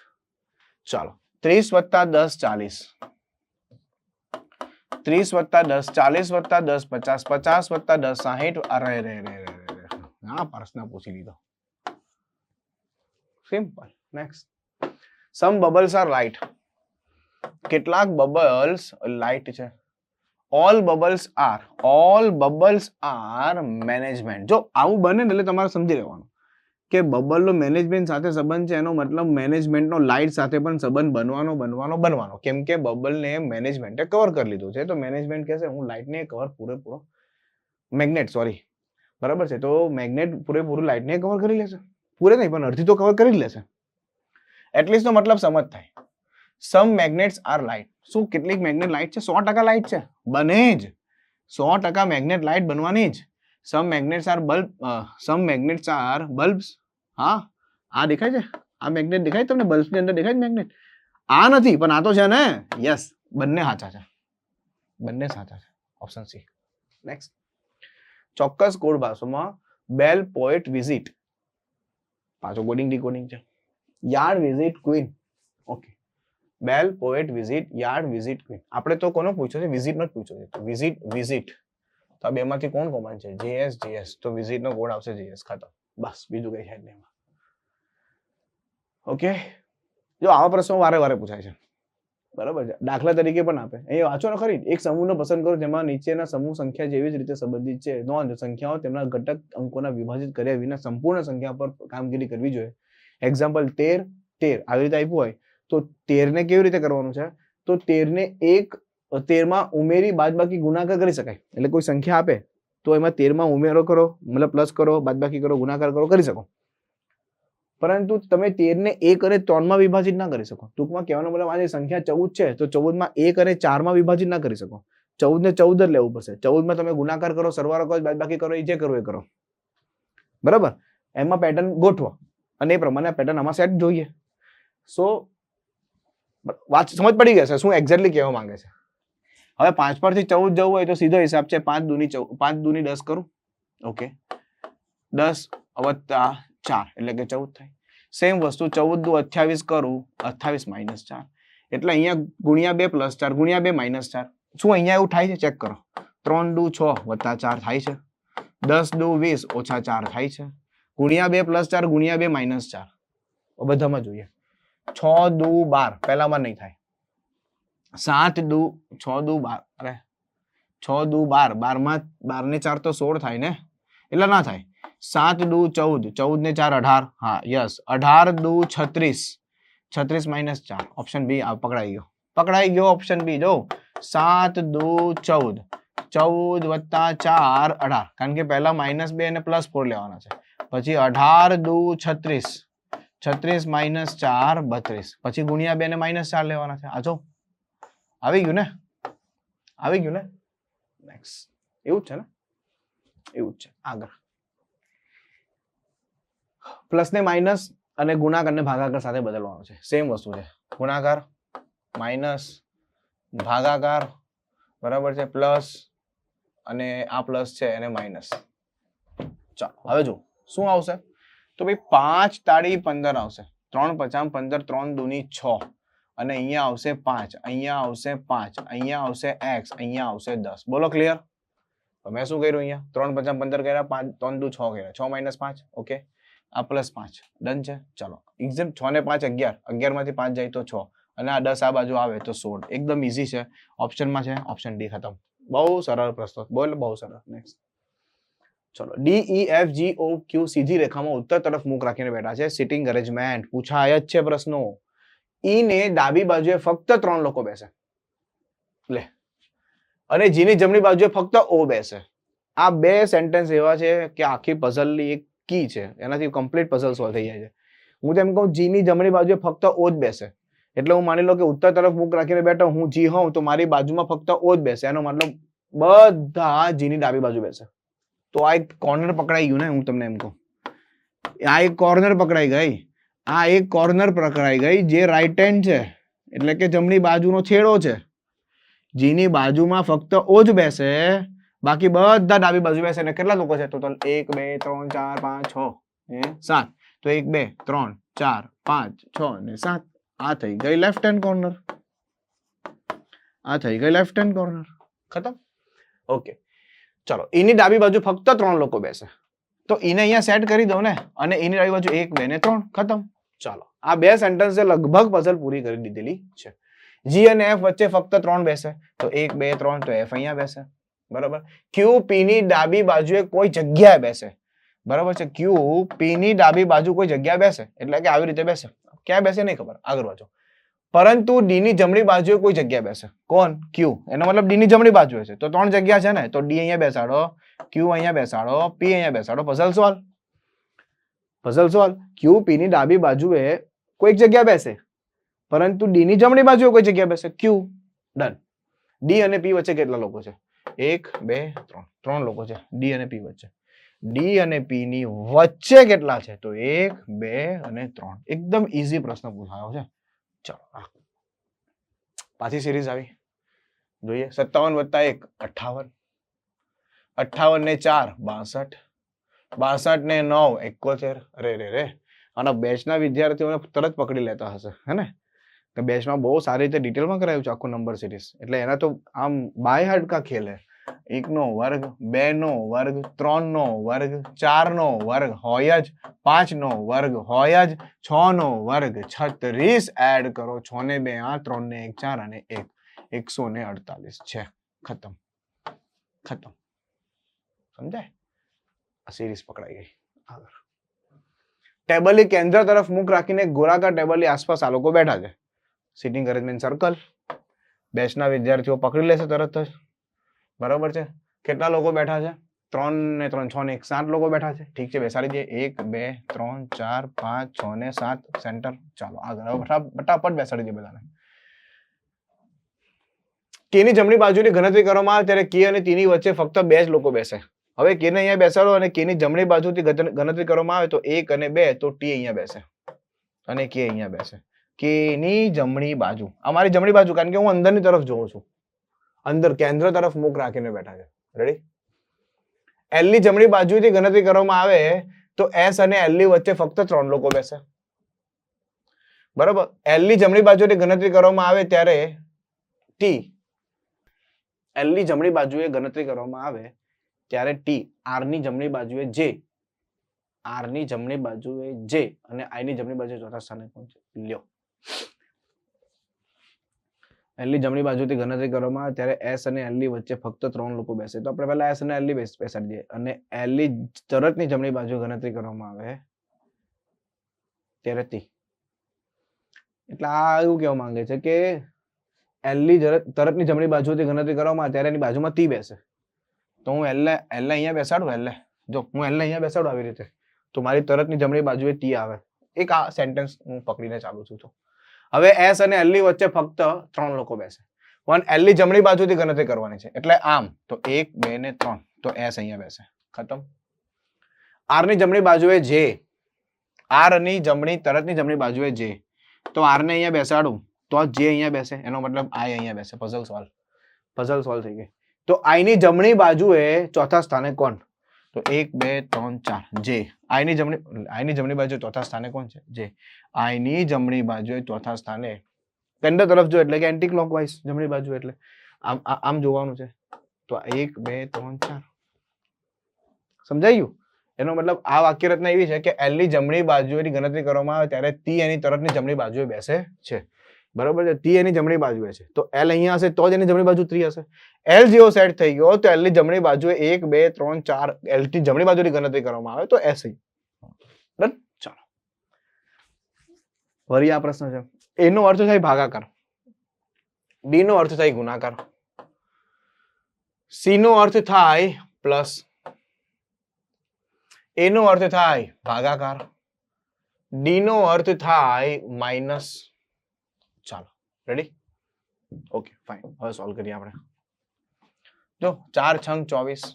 ચાલો, 30 + 10 40, 30 + 10 40 + 10 50, 50 + 10 60. અરે રે રે રે હા, પ્રશ્ન પૂછી લીધો. Simple. Next, some bubbles are light. કેટલાક બબલ્સ લાઇટ છે. All bubbles are management. જો આવું બને ને એટલે તમારે સમજી લેવાનું કે બબલનો મેનેજમેન્ટ સાથે સંબંધ છે, એનો મતલબ મેનેજમેન્ટનો લાઇટ સાથે પણ સંબંધ બનવાનો. કેમ કે બબલને મેનેજમેન્ટે કવર કરી લીધું છે, તો મેનેજમેન્ટ કહેશે હું લાઇટને કવર પૂરેપૂરો, મેગ્નેટ સોરી, બરાબર છે, તો મેગ્નેટ પૂરેપૂરું લાઇટને કવર કરી લેશે. પૂરે નહીં પણ અડધી તો કવર કરી જ લેશે. એટલીસ્ટ નો મતલબ સમજ થાય. સમ મેગ્નેટ્સ આર લાઇટ. શું કેટલીક મેગ્નેટ લાઇટ છે? 100% લાઇટ છે, બને જ 100% મેગ્નેટ લાઇટ બનવાની જ. સમ મેગ્નેટ્સ આર બલ્બ, સમ મેગ્નેટ્સ આર બલ્બ્સ. હા, આ દેખાય છે, આ મેગ્નેટ દેખાય તમને બલ્બ ની અંદર દેખાય છે મેગ્નેટ? આ નથી પણ આ તો છે ને. યસ, બંને સાચા છે, બંને સાચા છે. Option C. નેક્સ્ટ, ચોક્કસ કોડ ભાષામાં બેલ પોએટ વિઝિટ, પાછો કોડિંગ ડીકોડિંગ છે. Yard visit queen. Okay, bell poet visit, yard visit queen. આપણે તો કોનો પૂછ્યો છે? વિઝિટ નો જ પૂછ્યો છે. વિઝિટ વિઝિટ, તો આ બેમાંથી કોણ કોમન છે? જેએસ જેએસ, તો વિઝિટ નો કોડ આવશે જેએસ. ખતમ, બસ, બીજું કઈ છે જ નહીં. ઓકે, જો આવા પ્રશ્નો વારે વારે પૂછાય છે, બરાબર છે. દાખલા તરીકે પણ આપે, એ વાંચો ને ખરી. એક સમૂહને પસંદ કરો જેમાં નીચેના સમૂહ સંખ્યા જેવી જ રીતે સંબંધિત છે. નોંધ, સંખ્યાઓ તેમના ઘટક અંકોના વિભાજિત કર્યા વિના સંપૂર્ણ સંખ્યા પર કામગીરી કરવી જોઈએ. એક્ઝામ્પલ 13 13 આવી રીતે આપ્યું હોય તો 13 ને કેવી રીતે કરવાનું છે? તો 13 ને 13 માં ઉમેરી બાદબાકી ગુણાકાર કરી શકાય. એટલે કોઈ સંખ્યા આપે તો એમાં 13 માં ઉમેરો કરો, મતલબ પ્લસ કરો, બાદબાકી કરો, ગુણાકાર કરો, કરી શકો. પરંતુ તમે 13 ને 1 અને 3 માં વિભાજિત ના કરી શકો. ટૂંકમાં કહેવાનો મતલબ આ સંખ્યા 14 છે તો 14 માં 1 અને 4 માં વિભાજિત ના કરી શકો. 14 ને 14 જ લેવું પડશે. 14 માં તમે ગુણાકાર કરો, સરવાળો કરો, બાદબાકી કરો, એ જે કરો એ કરો. બરાબર, એમાં પેટર્ન ગોઠવો અને એ પ્રમાણે પેટર્ન આમાં સેટ જોઈએ. સો વાત સમજ પડી ગઈ છે શું એક્ઝેક્ટલી કહેવા માંગે છે. હવે 5 પરથી 14 જવું હોય તો સીધો હિસાબ છે 5 દુની 10 કરું. ઓકે, 10 + 4 એટલે કે 14 થાય. સેમ વસ્તુ 14 દુ 28 કરું, 28 - 4 એટલે અહીંયા ગુણ્યા 2 + 4 ગુણ્યા 2 - 4. શું અહીંયા એવું થાય છે? ચેક કરો. 3 દુ 6 + 4 થાય છે. 10 દુ 20 - 4 થાય છે. ગુણ્યા 2 + 4 ગુણ્યા 2 - 4 બધામાં જોઈએ. 6 દુ 12 પહેલામાં નહીં થાય. 7 દુ 6 દુ 12, અરે 6 દુ 12, 12 માં 12 ને 4 તો 16 થાય ને, એટલે ના થાય. 7 દુ 14, 14 ને 4 18. હા યસ, 18 દુ 36, 36 - 4. ઓપ્શન બી પકડાઈ ગયો ઓપ્શન બી. જો 7 દુ 14, 14 + 4 18, કારણ કે પહેલા -2 અને +4 લેવાના છે. પછી 18 દુ 36, 36 - 4 32, પછી ગુણ્યા 2 ને -4 લેવાના છે. આ જો આવી ગયું ને. નેક્સ્ટ, એવું જ છે ને, એવું જ છે. આગળ પ્લસ ને માઇનસ અને ગુણાકાર ને ભાગાકાર સાથે બદલવાનો છે. સેમ વસ્તુ છે, ગુણાકાર માઇનસ ભાગાકાર, બરાબર છે, પ્લસ અને આ પ્લસ છે અને માઇનસ. ચાલો હવે જો શું આવશે તો ભાઈ 5 તાળી 15 આવશે. 3 × 5 = 15, 3 દુની 6 અને અહીંયા આવશે 5, અહીંયા આવશે 5, અહીંયા આવશે x, અહીંયા આવશે 10. બોલો ક્લિયર? તો મેં શું કર્યું અહીંયા 3 5 15 કર્યા, 5 3 2 6 કર્યા, 6 - 5, ઓકે, આ +5 ડન છે. ચલો એક્ઝેક્ટ 6 ને 5 11, 11 માંથી 5 જાય તો 6 અને આ 10 આ બાજુ આવે તો 16. એકદમ ઈઝી છે. ઓપ્શનમાં છે ઓપ્શન ડી. ખતમ. બહુ સરળ પ્રશ્ન, બોલ, બહુ સરળ. નેક્સ્ટ ચલો DEFGOQ સીધી રેખામાં ઉત્તર તરફ મુખ રાખીને બેઠા છે. સિટિંગ અરેન્જમેન્ટ પૂછાય જ છે પ્રશ્નો. ઈ ને ડાબી બાજુએ ફક્ત 3 લોકો બેસે લે અને જીની જમણી બાજુએ ફક્ત O બેસે. આ બે સેન્ટેન્સ એવા છે કે આખી પઝલની એક કી છે, એનાથી કમ્પ્લીટ પઝલ સોલ્વ થઈ જાય છે. હું તેમ કહું જીની જમણી બાજુએ ફક્ત O જ બેસે, એટલે હું માની લો કે ઉત્તર તરફ મુખ રાખીને બેઠો, હું જી હોઉં તો મારી બાજુમાં ફક્ત O જ બેસે, એનો મતલબ બધા જીની ડાબી બાજુ બેસે. તો આ એક કોર્નર પકડાઈ ગયું ને, હું તમને એમ કહું, આ એક કોર્નર પકડાઈ ગઈ, આ એક કોર્નર પકડાઈ ગઈ જે રાઈટ હેન્ડ છે, એટલે કે જમણી બાજુનો છેડો છે. જીની બાજુમાં ફક્ત O જ બેસે, બાકી બધા ડાબી બાજુ બેસે. અને કેટલા લોકો છે ટોટલ? 1 2 3 4 5 6 7. તો 1 2 3 4 5 6 ને 7. આ થઈ ગઈ લેફ્ટ હેન્ડ કોર્નર, આ થઈ ગઈ લેફ્ટ હેન્ડ કોર્નર. ખતમ. ઓકે ચલો, ઈની ડાબી બાજુ ફક્ત 3 લોકો બેસે, તો ઈને અહીંયા સેટ કરી દો ને, અને એની ડાબી બાજુ 1 2 ને 3. ખતમ. ચાલો, આ બે સેન્ટેન્સે લગભગ પઝલ પૂરી કરી દીધેલી છે. G અને F વચ્ચે ફક્ત 3 બેસે, તો 1 2 3, તો F અહીંયા બેસે. બરાબર. Q P ની ડાબી બાજુએ કોઈ જગ્યાએ બેસે. બરાબર છે. Q P ની ડાબી બાજુ કોઈ જગ્યાએ બેસે, એટલે કે આવી રીતે બેસે. ક્યાં બેસે નહીં ખબર, આગળ વાંચો. પરંતુ D ની જમણી બાજુએ કોઈ જગ્યાએ બેસે. કોણ? Q. એનો મતલબ D ની જમણી બાજુએ છે, તો 3 જગ્યા છે ને, તો D અહીંયા બેસાડો, Q અહીંયા બેસાડો, P અહીંયા બેસાડો. Puzzle solve. Puzzle solve. Q P ની ડાબી બાજુએ કોઈ જગ્યા બેસે, પરંતુ D ની જમણી બાજુએ કોઈ જગ્યા બેસે. Q. ડન. D અને P વચ્ચે કેટલા લોકો છે? 1 2 3. 3 લોકો છે D અને P વચ્ચે. D અને P ની વચ્ચે કેટલા છે? તો 1 2 અને 3. એકદમ ઈઝી પ્રશ્ન પૂછાયો છે. ચલો પાછી સિરીઝ આવી જોઈએ. 57 + 1 58, 58 ને 4 62, 62 ને 9 71. અરે રે રે, આના બેચના વિદ્યાર્થીઓને તરત પકડી લેતા હશે, હે ને? કે બેચમાં બહુ સારી રીતે ડિટેલમાં કરાયું છે આખું નંબર સિરીઝ, એટલે એના તો આમ બાય હાર્ટ કા ખેલ હે. 1 નો વર્ગ, 2 નો વર્ગ, 3 નો વર્ગ, 4 નો વર્ગ હોય જ, 5 નો વર્ગ હોય જ, 6 નો વર્ગ 36 એડ કરો. 6 ને 2 8, 3 ને 1 4 અને 1 148 છે. ખતમ. ખતમ. સમજાય? આ સિરીઝ પકડાઈ ગઈ. આગળ ટેબલની કેન્દ્ર તરફ મુખ રાખીને ગોળાકાર ટેબલની આસપાસ આ લોકો બેઠા છે. Sitting arrangement circle. બેચના વિદ્યાર્થીઓ પકડી લેશે તરત જ. બરાબર છે. કેટલા લોકો બેઠા છે? 3 ને 3 6 ને 1 7 લોકો બેઠા છે. ઠીક છે, બેસાડી દઈએ. 1 2 3 4 5 6 ને 7 સેન્ટર. ચાલો આગળ ફટાફટ બેસાડી દઈએ બધાને. K ની જમણી બાજુની ગણતરી કરવામાં આવે ત્યારે K અને T ની વચ્ચે ફક્ત 2 જ લોકો બેસે. હવે K ને અહીંયા બેસાડો અને K ની જમણી બાજુથી ગણતરી કરવામાં આવે તો 1 અને 2, તો T અહીંયા બેસે અને K અહીંયા બેસે. K ની જમણી બાજુ, અમારી જમણી બાજુ, કારણ કે હું અંદરની તરફ જોઉં છું, અંદર કેન્દ્ર તરફ મુખ રાખીને બેઠા છે. રેડી? L ની જમણી બાજુથી ગણતરી કરવામાં આવે તો S અને L ની વચ્ચે ફક્ત 3 લોકો બેસે. બરાબર. L ની જમણી બાજુથી ગણતરી કરવામાં આવે ત્યારે T, L ની જમણી બાજુએ ગણતરી કરવામાં આવે ત્યારે T, R ની જમણી બાજુએ J, R ની જમણી બાજુએ J અને I ની જમણી બાજુએ ચોથા સ્થાને કોણ છે? લ્યો. L ની જમણી બાજુથી ગણતરી કરવામાં આવે ત્યારે S અને L ની વચ્ચે ફક્ત 3 લોકો બેસે, તો આપણે પહેલા S અને L ની બેસાડી દઈએ. અને L ની તરતની જમણી બાજુ ગણતરી કરવામાં આવે ત્યારે T. એટલે આ એવું કહેવા માંગે છે કે L ની તરતની જમણી બાજુથી ગણતરી કરવામાં આવે ત્યારે એની બાજુમાં T બેસે, તો હું L અહીંયા બેસાડું. જો હું L અહીંયા બેસાડું આવી રીતે, તો મારી તરતની જમણી બાજુએ T આવે. એક આ સેન્ટેન્સ હું પકડીને ચાલુ છું. હવે S અને L ની વચ્ચે ફક્ત 3 લોકો બેસે, પણ L ની જમણી બાજુથી ગણતરી કરવાની છે, એટલે આમ તો 1 2 ને 3, તો S અહીંયા બેસે. ખતમ. R ની જમણી બાજુએ J, R ની તરતની જમણી બાજુએ J, તો R ને અહીંયા બેસાડું તો J અહીંયા બેસે, એનો મતલબ I અહીંયા બેસે. Puzzle solve. પઝલ સોલ્વ થઈ ગઈ. તો I ની જમણી બાજુએ ચોથા સ્થાને કોણ? તો 1 2 3 4 J. I ની જમણી બાજુએ ચોથા સ્થાને કોણ છે? J. I ની જમણી બાજુએ ચોથા સ્થાને કેન્દ્ર તરફ જો, એટલે કે એન્ટી ક્લોકવાઇઝ જમણી બાજુ, એટલે આમ જોવાનું છે. તો 1 2 3 4 સમજાઈ ગયું? એનો મતલબ આ વાક્ય રચના એવી છે કે એલ ની જમણી બાજુએની ગણતરી કરવામાં આવે ત્યારે ટી એની તરફની જમણી બાજુએ બેસે છે. બરાબર છે? ટી એની જમણી બાજુએ છે તો એલ અહીંયા હશે તો જ એની જમણી બાજુ 3 હશે. એલ જેવો સેટ થઈ ગયો તો એલ ની જમણી બાજુએ 1 2 3 4 એલ ની જમણી બાજુની ગણતરી કરવામાં આવે તો એસ અહીં. ડન? ચાલો. વળી આ પ્રશ્ન છે. એ નો અર્થ થાય ભાગાકાર, બી નો અર્થ થાય ગુણાકાર, સી નો અર્થ થાય પ્લસ, એ નો અર્થ થાય ભાગાકાર, ડી નો અર્થ થાય માઇનસ. ચાલો રેડી? Okay fine. હવે સોલ્વ કરીએ આપણે. જો 4 6 24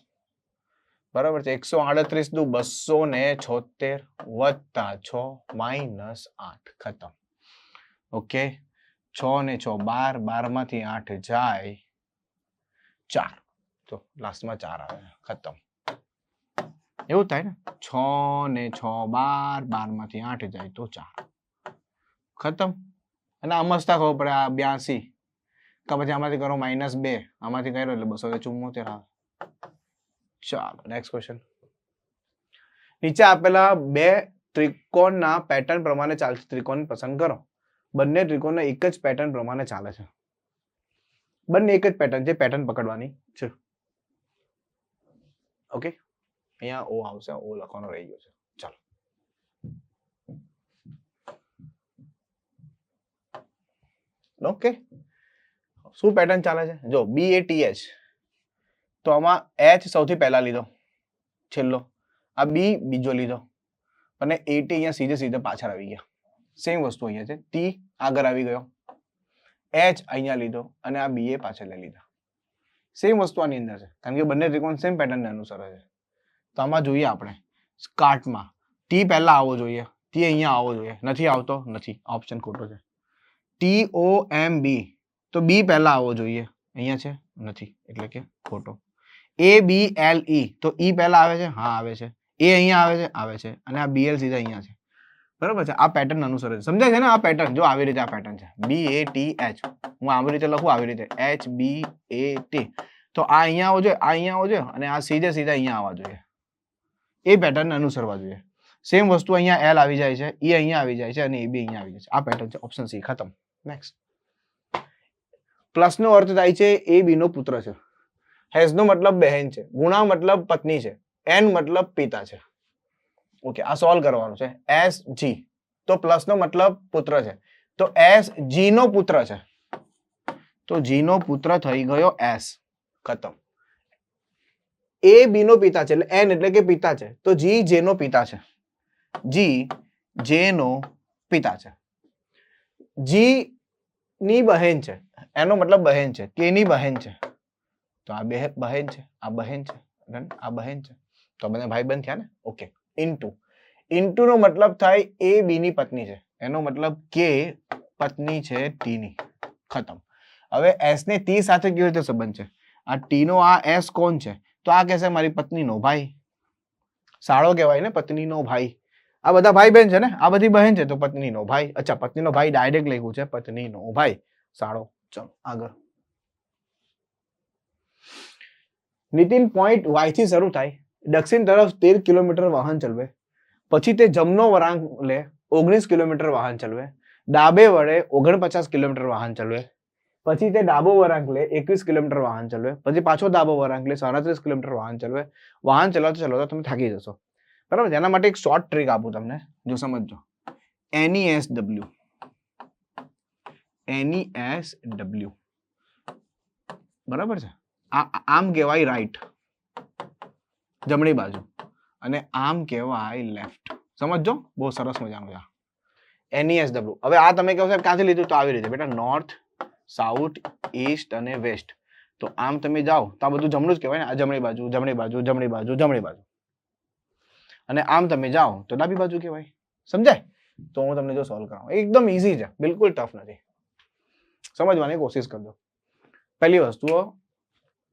બરાબર છે. 138 દુ 276 વત્તા 6 માઇનસ 8 ખતમ. ઓકે 6 ને 6 12 12 માંથી 8 જાય 4 તો લાસ્ટમાં 4 આવે ખતમ. એવું થાય ને 6 ને 6 12 12 માંથી 8 જાય તો 4 ખતમ. અને આ મસ્ત ખબર પડે આ 82 કે પછી આમાંથી કરો -2 આમાંથી કર્યો એટલે 274 આવે. ચાલો નેક્સ્ટ ક્વેશ્ચન. નીચે આપેલા બે ત્રિકોણના પેટર્ન પ્રમાણે ચાલતી ત્રિકોણ પસંદ કરો. બંને ત્રિકોણના એક જ પેટર્ન પ્રમાણે ચાલે છે. બંને એક જ પેટર્ન છે, પેટર્ન પકડવાની છે. ઓકે અહીંયા ઓ આવશે, ઓ લખવાનો રહી ગયો છે. ચાલો ઓકે શું પેટર્ન ચાલે છે? જો બી એ ટી એચ તો આમાં એચ સૌથી પહેલા લીધો છેલ્લો, આ બી બીજો લીધો અને એટી અહીંયા સીધે સીધે પાછળ આવી ગયા. સેમ વસ્તુ અહીંયા છે. ટી આગળ આવી ગયો, એચ અહીંયા લીધો અને આ બી એ પાછળ લઈ લીધા. સેમ વસ્તુ આની અંદર છે કારણ કે બંને ત્રિકોણ સેમ પેટર્નને અનુસરે છે. તો આમાં જોઈએ આપણે કાર્ટમાં ટી પહેલા આવવો જોઈએ, ટી અહીંયા આવવો જોઈએ, નથી આવતો, નથી, ઓપ્શન ખોટો છે. ટી ઓ એમ બી તો બી પહેલા આવવો જોઈએ, અહીંયા છે, નથી એટલે કે ખોટો. એ બી એલ ઈ તો ઈ પહેલા આવે છે, હા આવે છે. એ અહીંયા આવે છે અને આ બી એલ સીધા અહીંયા છે. બરાબર છે? આ પેટર્ન અનુસરે છે. સમજાય છે ને? આ પેટર્ન જો આવી રીતે આ પેટર્ન છે બી એ ટી એચ. હું આવી રીતે લખું, આવી રીતે એચ બી એ ટી તો આ અહીંયા આવવો જોઈએ, આ અહીંયા આવવો જોઈએ અને આ સીધે સીધા અહીંયા આવવા જોઈએ. એ પેટર્ન અનુસરવા જોઈએ. સેમ વસ્તુ અહીંયા એલ આવી જાય છે, ઈ અહીંયા આવી જાય છે અને એ બી અહીંયા આવી જાય છે. આ પેટર્ન છે. ઓપ્શન સી ખતમ. નેક્સ્ટ. પ્લસ નો અર્થ થાય છે એ બી નો પુત્ર છે. હેઝ નો મતલબ બહેન છે. ગુણા મતલબ પત્ની છે. એન મતલબ પિતા છે. ઓકે આ સોલ્વ કરવાનું છે. એસ જી તો પ્લસ નો મતલબ પુત્ર છે તો એસ જી નો પુત્ર છે તો જી નો પુત્ર થઈ ગયો એસ. ખતમ. એ બી નો પિતા છે એટલે એન એટલે કે પિતા છે તો જી જે નો પિતા છે. જી જે નો પિતા છે. જી ની બહેન છે એનો મતલબ બહેન છે, કેની બહેન છે તો આ બે બહેન છે, આ બહેન છે, આ બહેન છે તો બધા ભાઈ બંધ થયા ને. Okay into. ઇન્ટુ નો મતલબ થાય એ બી ની પત્ની છે, એનો મતલબ કે પત્ની છે ટી ની. ખતમ. હવે એસ ને ટી સાથે કેવી રીતે સંબંધ છે? આ ટી નો આ એસ કોણ છે તો આ કહેશે મારી પત્ની નો ભાઈ, સાળો કહેવાય ને, પત્ની નો ભાઈ. આ બધા ભાઈ બહેન છે ને, આ બધી બહેન છે તો પત્ની નો ભાઈ. અચ્છા પત્ની નો ભાઈ ડાયરેક્ટ લખ્યું છે, પત્ની નો ભાઈ સાળો. ચલો આગળ. નીતિન પોઈન્ટ વાય થી શરૂ થાય, દક્ષિણ તરફ 13 કિલોમીટર વાહન ચલવે, પછી તે જમનો વળાંક લે 19 કિલોમીટર વાહન ચલવે, ડાબે વડે 49 કિલોમીટર વાહન ચલવે, પછી તે ડાબો વળાંક લે 21 કિલોમીટર વાહન ચલવે, પછી પાછો ડાબો વળાંક લે 37 કિલોમીટર વાહન ચલવે. વાહન ચલાવતા ચલાવતા તમે થાકી જશો. બરાબર. એના માટે એક શોર્ટ ટ્રીક આપું તમને, જો સમજજો. NESW NESW બરાબર છે. આમ કહેવાય રાઈટ, જમણી બાજુ, અને આમ કહેવાય લેફ્ટ. સમજજો, બહુ સરસ મજાનું છે NESW. હવે આ તમે કહો સાહેબ ક્યાંથી લીધું? તો આવી રીતે બેટા, નોર્થ, સાઉથ, ઈસ્ટ અને વેસ્ટ. તો આમ તમે જાઓ તો આ બધું જમણું જ કહેવાય ને. આ જમણી બાજુ, જમણી બાજુ, જમણી બાજુ, જમણી બાજુ. અને આમ તમે જાઓ તો ડાબી બાજુ કહેવાય. સમજાય? તો હું તમને જો સોલ્વ કરાવું, એકદમ ઈઝી છે, બિલકુલ ટફ નથી. સમજવાની કોશિશ કરજો. પહેલી વસ્તુઓ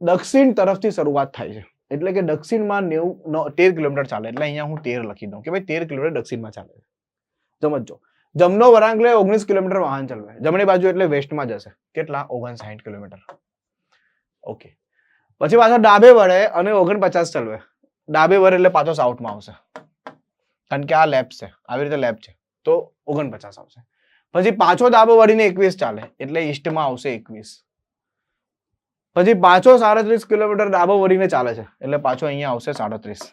દક્ષિણ તરફથી શરૂઆત થાય છે એટલે કે દક્ષિણમાં 13 કિલોમીટર ચાલે એટલે અહીંયા હું 13 લખી દઉં કે ભાઈ 13 કિલોમીટર દક્ષિણમાં ચાલે છે. સમજો. જમનો વળાંક લે 19 કિલોમીટર વાહન ચલાવે, જમણી બાજુ એટલે વેસ્ટમાં જશે. કેટલા? 59 કિલોમીટર. ઓકે. પછી પાછો ડાબે વળે અને 49 ચલાવે. ડાબે વળે એટલે પાછો સાઉથમાં આવશે, કારણ કે આ લેફ્ટ છે, આવી રીતે લેફ્ટ છે, તો 49 આવશે. પછી પાછો ડાબો વળીને 21 ચાલે એટલે ઈસ્ટમાં આવશે 21. પછી પાછો 37 કિલોમીટર ડાબો વળીને ચાલે છે એટલે પાછો અહીંયા આવશે 37.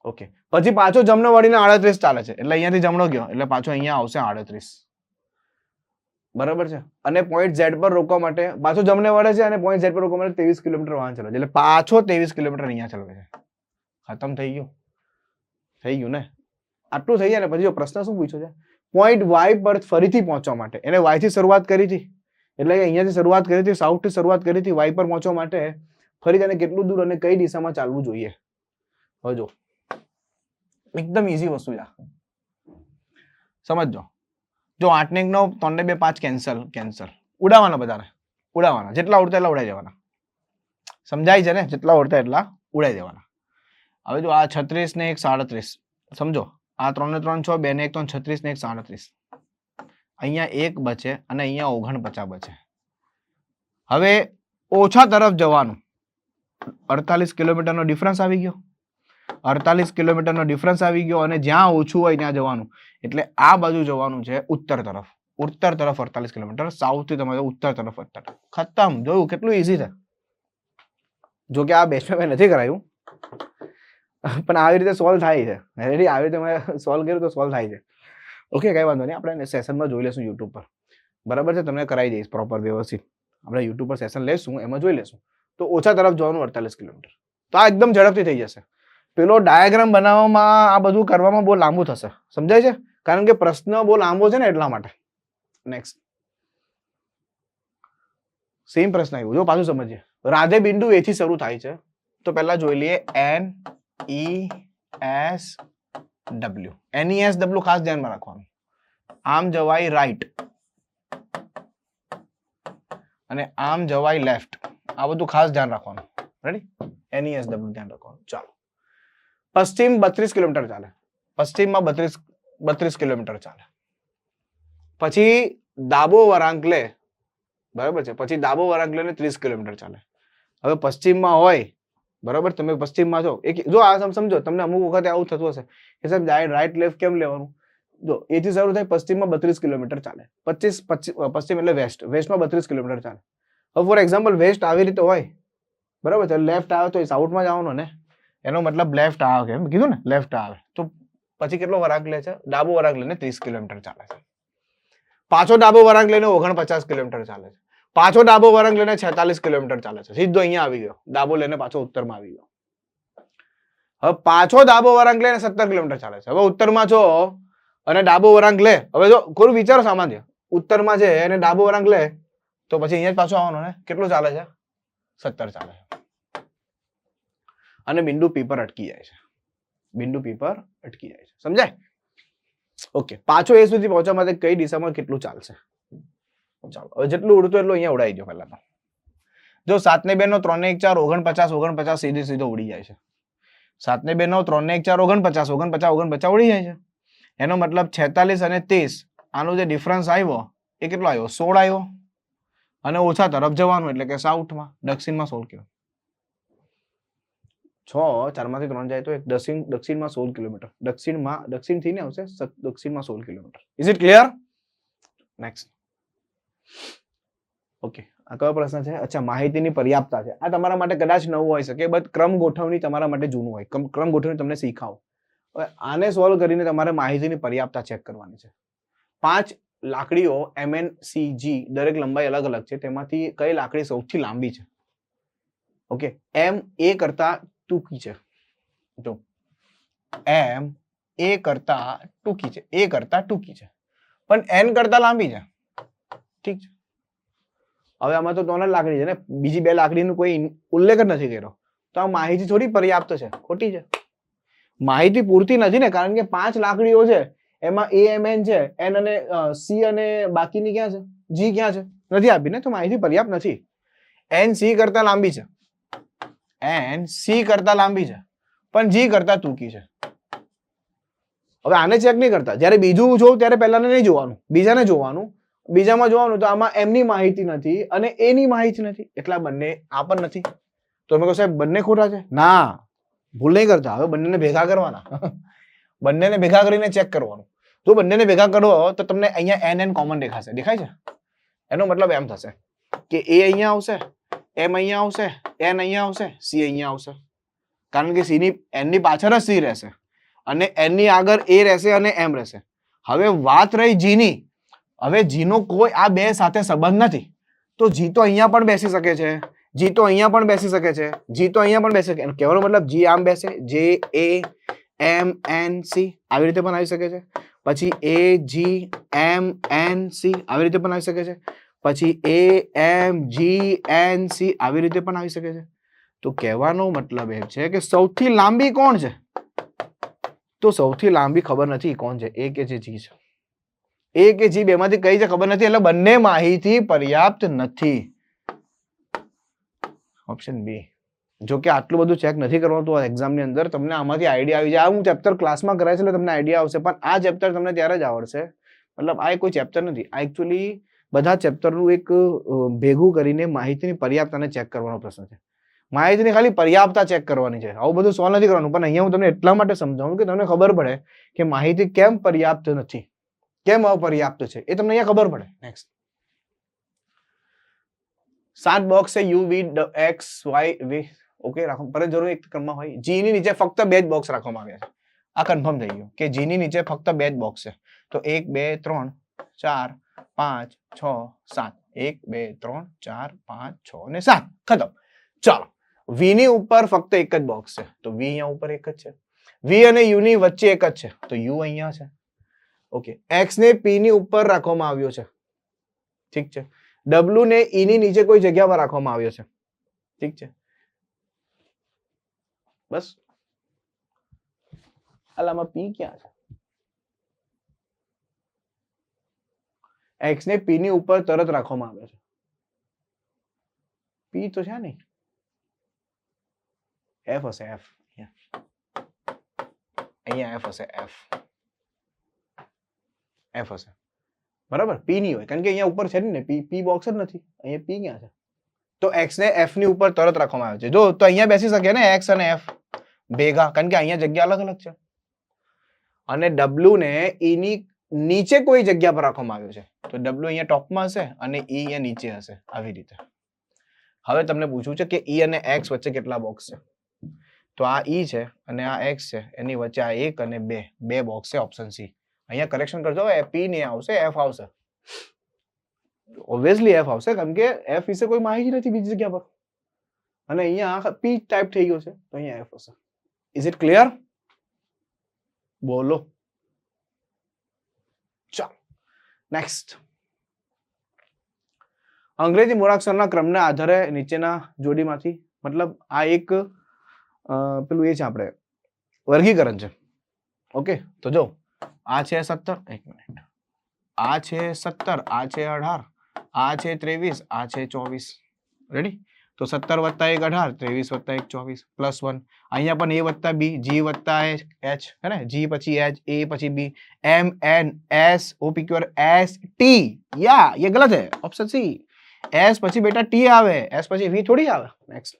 ઓકે, પછી પાછો જમણો વળીને 38 ચાલે છે એટલે અહીંયાથી જમણો ગયો એટલે પાછો અહીંયા આવશે 38. બરાબર છે. અને પોઈન્ટ ઝેડ પર રોકવા માટે પાછો જમણે વળે છે અને પોઈન્ટ ઝેડ પર રોકવા માટે 23 કિલોમીટર વાહન ચલાવે છે એટલે પાછો 23 કિલોમીટર અહીંયા ચલાવે છે. ખતમ થઈ ગયું. થઈ ગયું ને? આટલું થઈ જાય ને પછી જો પ્રશ્ન શું પૂછ્યો છે, પોઈન્ટ વાય પર ફરીથી પહોંચવા માટે, એને વાય થી શરૂઆત કરી હતી એટલે અહીંયાથી શરૂઆત કરી હતી, સાઉથ થી શરૂઆત કરી હતી, વાય પર પહોંચવા માટે ફરી તેને કેટલું દૂર અને કઈ દિશામાં ચાલવું જોઈએ. હવે જો એકદમ ઈઝી વસ્તુ છે, સમજજો. જો 8 ને 1 9 3 ને 2 5 કેન્સલ કેન્સલ, ઉડાવવાના બધાને, ઉડાવવાના, જેટલા ઉડતા એટલા ઉડાઈ દેવાના. સમજાય છે ને? જેટલા ઉડતા એટલા ઉડાઈ દેવાના. હવે જો આ 36 ને 1 37, સમજો આ 3 ને 3 6, 2 ને 1 3 36 ને 1 37, અહીંયા 1 બચે અને અહીંયા 49 બચે. હવે ઓછા તરફ જવાનું, 48 કિલોમીટરનો ડિફરન્સ આવી ગયો, 48 કિલોમીટરનો ડિફરન્સ આવી ગયો અને જ્યાં ઓછું હોય ત્યાં જવાનું એટલે આ બાજુ જવાનું છે ઉત્તર તરફ. ઉત્તર તરફ 48 કિલોમીટર, સાઉથ થી તમારે ઉત્તર તરફ 48. ખતમ. જોયું કેટલું ઈઝી છે? જો કે આ બેચમાં મેં નથી કરાયું પણ આવી રીતે સોલ્વ થાય છે. રેડી? આવી રીતે મેં સોલ્વ કર્યું તો સોલ્વ થાય છે. ઓકે, કઈ વાંધો નહીં, આપણે સેશનમાં જોઈ લેશું યુટ્યુબ પર. બરાબર છે? તમને કરાવી દઈશ પ્રોપર વ્યવસ્થિત. આપણે યુટ્યુબ પર સેશન લેશું, એમાં જોઈ લેશું. તો ઓછા તરફ જવાનું 48 કિલોમીટર, તો આ એકદમ ઝડપથી થઈ જશે. પેલો ડાયાગ્રામ બનાવવામાં આ બધું કરવામાં બહુ લાંબુ થશે, સમજાય છે? કારણ કે પ્રશ્ન બહુ લાંબો છે ને એટલા માટે. નેક્સ્ટ સેમ પ્રશ્ન આવ્યો, જો પાછું સમજીએ. રાધે બિંદુ એ થી શરૂ થાય છે તો પહેલા જોઈ લઈએ NESW. NESW ખાસ ધ્યાનમાં રાખવાનું. આમ જવાય રાઈટ અને આમ જવાય લેફ્ટ, આ બધું ખાસ ધ્યાન રાખવાનું. રેડી? NESW ધ્યાન રાખવાનું. ચાલો, પશ્ચિમ 32 કિલોમીટર ચાલે, પશ્ચિમમાં 32 કિલોમીટર ચાલે. પછી ડાબો વળાંક લે, બરાબર છે? પછી ડાબો વળાંક લઈને 30 કિલોમીટર ચાલે. હવે પશ્ચિમમાં હોય, બરાબર, તમે પશ્ચિમમાં છો, જો આ સમજો, તમને અમુક વખતે આવું થતું હશે કે સાહેબ રાઈટ લેફ્ટ કેમ લેવાનું? જો એથી શરૂ થાય, પશ્ચિમમાં 32 કિલોમીટર ચાલે, પશ્ચિમ એટલે વેસ્ટ, વેસ્ટમાં 32 કિલોમીટર ચાલે. હવે ફોર એક્ઝામ્પલ વેસ્ટ આવી રીતે હોય, બરાબર છે, લેફ્ટ આવે તો સાઉથમાં જવાનું ને, એનો મતલબ લેફ્ટ આવે, એમ કીધું ને, લેફ્ટ આવે તો પછી કેટલો વળાંક લે છે? ડાબો વળાંક લઈને 30 કિલોમીટર ચાલે છે. પાછો ડાબો વળાંક લઈને 49 કિલોમીટર ચાલે છે. પાછો ડાબો વળાંક લઈને 46 કિલોમીટર ચાલે છે. સીધો અહીંયા આવી ગયો, ડાબો લઈને પાછો ઉત્તરમાં આવી ગયો. હવે પાછો ડાબો વળાંક લઈને 17 કિલોમીટર ચાલે છે. હવે ઉત્તરમાં છો અને ડાબો વળાંક લે, હવે જો થોડું વિચારો સામાન્ય, ઉત્તરમાં છે અને ડાબો વળાંક લે તો પછી અહીંયા જ પાછો આવવાનો ને. કેટલું ચાલે છે? 17 ચાલે છે. અને બિંદુ પી પર અટકી જાય છે, બિંદુ પી પર અટકી જાય છે. સમજાય? ઓકે, પાછો એ સુધી પહોંચવા માટે કઈ દિશામાં કેટલું ચાલશે? ચાલો, હવે જેટલું ઉડતું એટલું અહીંયા ઉડાઈ ગયો. પહેલા તો જો 7 ને 2 નો 3 ને 1 4 49 સીધો ઉડી જાય છે. 7 ને 2 નો 3 ને 1 4 49 ઉડી જાય છે. એનો મતલબ 46 અને 30 આનો જે ડિફરન્સ આવ્યો એ કેટલો આવ્યો? 16 આવ્યો. અને ઓછા તરફ જવાનું એટલે કે સાઉથમાં, દક્ષિણમાં 16 કિલોમીટર. 4 માંથી 3 જાય તો એક દક્ષિણમાં 16 કિલોમીટર, દક્ષિણ થી ને આવશે દક્ષિણમાં 16 kilometre. Is it clear? Next. Okay, આ કયો પ્રશ્ન છે? અચ્છા, માહિતીની પર્યાપ્તતા છે. આ તમારા માટે કદાચ નવું હોઈ શકે, બટ ક્રમ ગોઠવણી તમારા માટે જૂનું હોય. ક્રમ ગોઠવણી તમને શીખાવો. હવે આને સોલ્વ કરીને તમારે માહિતીની પર્યાપ્તતા ચેક કરવાની છે. 5 લાકડીઓ MNCG, દરેક લંબાઈ અલગ અલગ છે, તેમાંથી કઈ લાકડી સૌથી લાંબી છે? ઓકે, M A કરતા ટૂંકી છે. જો M A કરતા ટૂંકી છે, A કરતા ટૂંકી છે, પણ N કરતા લાંબી છે. ઠીક છે. હવે આમાં તો 3 જ લાકડી છે ને, બીજી 2 લાકડીનો કોઈ ઉલ્લેખ જ નથી કર્યો, તો આ માહિતી થોડી પર્યાપ્ત છે? ખોટી છે. માહિતી પૂરતી નથી ને, કારણ કે 5 લાકડીઓ છે, એમાં AMN છે, N અને C અને બાકીની ક્યાં છે? G ક્યાં છે? નથી આપી ને, તો માહિતી પર્યાપ્ત નથી. N C કરતા લાંબી છે, N C કરતા લાંબી છે, પણ G કરતા ટૂંકી છે. હવે આને ચેક નહીં કરતા, જ્યારે બીજું જોઉં ત્યારે પહેલાને નહીં જોવાનું, બીજાને જોવાનું. બીજામાં જોવાનું તો આમાં M ની માહિતી નથી અને A ની માહિતી નથી, એટલા બંને આ પણ નથી. તો તમે કહો સાહેબ બંને ખોટા છે? ના, ભૂલ નહીં કરતા. હવે બંનેને ભેગા કરવાના. બંનેને ભેગા કરીને ચેક કરવાનું. જો બંનેને ભેગા કરો તો તમને અહીંયા n કોમન દેખાશે. દેખાય છે? એનો મતલબ એમ થશે કે a અહીંયા આવશે, m અહીંયા આવશે, n અહીંયા આવશે, c અહીંયા આવશે. કારણ કે c ની n ની પાછળ જ c રહેશે અને n ની આગળ a રહેશે અને m રહેશે. હવે વાત રહી g ની. હવે g નો કોઈ આ બે સાથે સંબંધ નથી. તો g તો અહીંયા પણ બેસી શકે છે, g તો અહીંયા પણ બેસી શકે છે, g તો અહીંયા પણ બેસી શકે. કહેવાનો મતલબ g આમ બેસે, j a m n c આવી રીતે પણ આવી શકે છે. પછી a g m n c આવી રીતે પણ આવી શકે છે. પછી a m g n c આવી રીતે પણ આવી શકે છે. તો કહેવાનો મતલબ એમ છે કે સૌથી લાંબી કોણ છે? તો સૌથી લાંબી ખબર નથી કોણ છે, a કે જે g છે. a કે g બેમાંથી કઈ છે ખબર નથી, એટલે બંને માહિતી પર્યાપ્ત નથી. Option B. જો કે આટલું બધું ચેક નથી કરવાનું તો એક્ઝામ ની અંદર તમને આમાંથી આઈડિયા આવી જાય. આ હું ચેપ્ટર ક્લાસમાં કરાય છે એટલે તમને આઈડિયા આવશે, પણ આ ચેપ્ટર તમને ત્યારે જ આવડશે. મતલબ આ કોઈ ચેપ્ટર નથી, આ એકચ્યુઅલી બધા ચેપ્ટરનું એક ભેગું કરીને માહિતીની પર્યાપ્તતાને ચેક કરવાનો પ્રશ્ન છે. માહિતીની ખાલી પર્યાપ્તતા ચેક કરવાની છે. આવું બધું સોલ્વ નથી કરવાનું, પણ અહીંયા હું તમને એટલા માટે સમજાવું કે તમને ખબર પડે કે માહિતી કેમ પર્યાપ્ત નથી, કેમ અપર્યાપ્ત છે, એ તમને અહીંયા ખબર પડે. નેક્સ્ટ 7 બોક્સ છે u v x y v. Okay રાખો, પર જરૂર એક ક્રમમાં હોય. g ની નીચે ફક્ત બે જ બોક્સ રાખવામાં આવ્યા છે. આ કન્ફર્મ થઈ ગયું કે g ની નીચે ફક્ત બે જ બોક્સ છે. તો 1 2 3 4 5 6 7 1 2 3 4 5 6 અને 7 ખતમ. ચાલો, v ની ઉપર ફક્ત એક જ બોક્સ છે, તો v અહીંયા ઉપર એક જ છે. v અને u ની વચ્ચે એક જ છે, તો u અહીંયા છે. ઓકે, x ને p ની ઉપર રાખવામાં આવ્યો છે. ઠીક છે. w ને e ની નીચે કોઈ જગ્યા પર રાખવામાં આવ્યો છે. ઠીક છે. બસ. આલામાં p ક્યાં છે? x ને p ની ઉપર તરત રાખવામાં આવ્યો છે. p તો છે નહીં. f હશે, f. અહીંયા f હશે, f. f હશે. બરાબર, p નહીં હોય કારણ કે અહીંયા ઉપર છે ને, p બોક્સ જ નથી. અહીંયા p ક્યાં છે? તો x ને f ની ઉપર તરત રાખવામાં આવ્યો છે. જો તો અહીંયા બેસી શકે ને x અને f ભેગા, કારણ કે અહીંયા જગ્યા અલગ અલગ છે. અને w ને e ની નીચે કોઈ જગ્યા પર રાખવામાં આવ્યો છે, તો w અહીંયા ટોપમાં હશે અને e અહીંયા નીચે હશે. આવી રીતે. હવે તમને પૂછવું છે કે e અને x વચ્ચે કેટલા બોક્સ છે? તો આ e છે અને આ x છે, એની વચ્ચે આ 1 અને 2 બે બોક્સ છે. Option C. અહીંયા કરેક્શન કરજો, p ને આવશે, f આવશે. ઓબ્વિયસલી f આવશે કારણ કે f વિશે કોઈ માહિતી નથી બીજી જગ્યા પર, અને અહીંયા p ટાઈપ થઈ ગયો છે, તો અહીંયા f હશે. Is it clear? બોલો. ચાલો નેક્સ્ટ. અંગ્રેજી મૂળાક્ષરના ક્રમના આધારે નીચેના જોડીમાંથી, મતલબ આ એક પેલું એ છે, આપણે વર્ગીકરણ છે. ઓકે, તો જો આ છે 17, એક મિનિટ, આ છે 17, આ છે 18, આ છે 23, આ છે 24. રેડી? તો 17 વત્તા 1 18, 23 વત્તા 1 24 પ્લસ 1. અહીંયા પણ a વત્તા b, g વત્તા h है ना, g પછી h, a પછી b, m n s o p q r s t. या ये गलत है, ऑप्शन सी. s પછી બેટા t આવે, s પછી v થોડી આવે. નેક્સ્ટ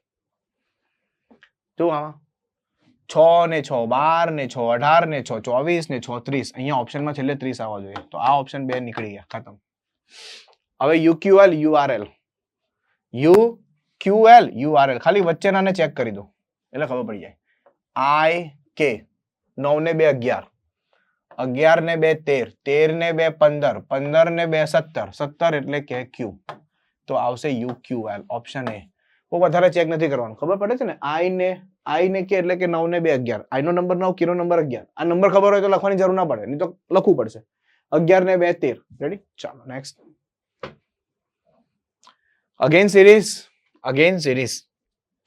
જો આમાં 6 ને 6 12 ને 6 18 ને 6 24 ને 6 30. અહીંયા ઓપ્શનમાં છેલ્લે 30 આવવા જોઈએ, તો આ ઓપ્શન 2 નીકળી ગયા, ખતમ. હવે uql url, uql url ખાલી વચ્ચેનાને ચેક કરી દો એટલે ખબર પડી જાય. i k 9 ને 2 11, 11 ને 2 13, 13 ને 2 15, 15 ને 2 17, 17 એટલે કે q, તો આવશે uql. Option A. બહુ વધારે ચેક નથી કરવાનું, ખબર પડે છે ને. i ને કે એટલે કે 9 ને 2 11, i નો નંબર 9, k નો નંબર 11. આ નંબર ખબર હોય તો લખવાની જરૂર ના પડે, નહીં તો લખવું પડશે. 11 ને 2 13. રેડી? ચાલો નેક્સ્ટ. અગેન સિરીઝ,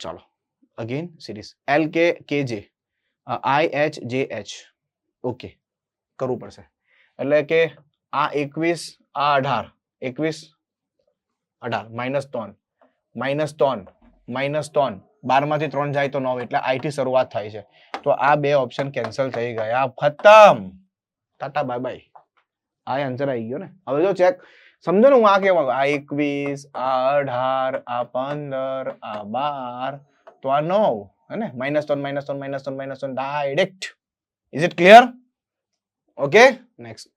ચાલો again series. l k k j, i h j h. Okay, કરવું પડશે. એટલે કે આ 21, આ 18, 21 18 -3 -3 12 માંથી 3 જાય તો 9, એટલે i થી શરૂઆત થાય છે. તો આ બે ઓપ્શન કેન્સલ થઈ ગયા, ખતમ, ટાટા બાય બાય. આ આન્સર આવી ગયો ને. હવે જો ચેક સમજો ને, હું આ કેવા, આ 21, આ 18, આ 15, આ 12, તો આ 9, है ना, -1 direct. Is it clear? Okay, next.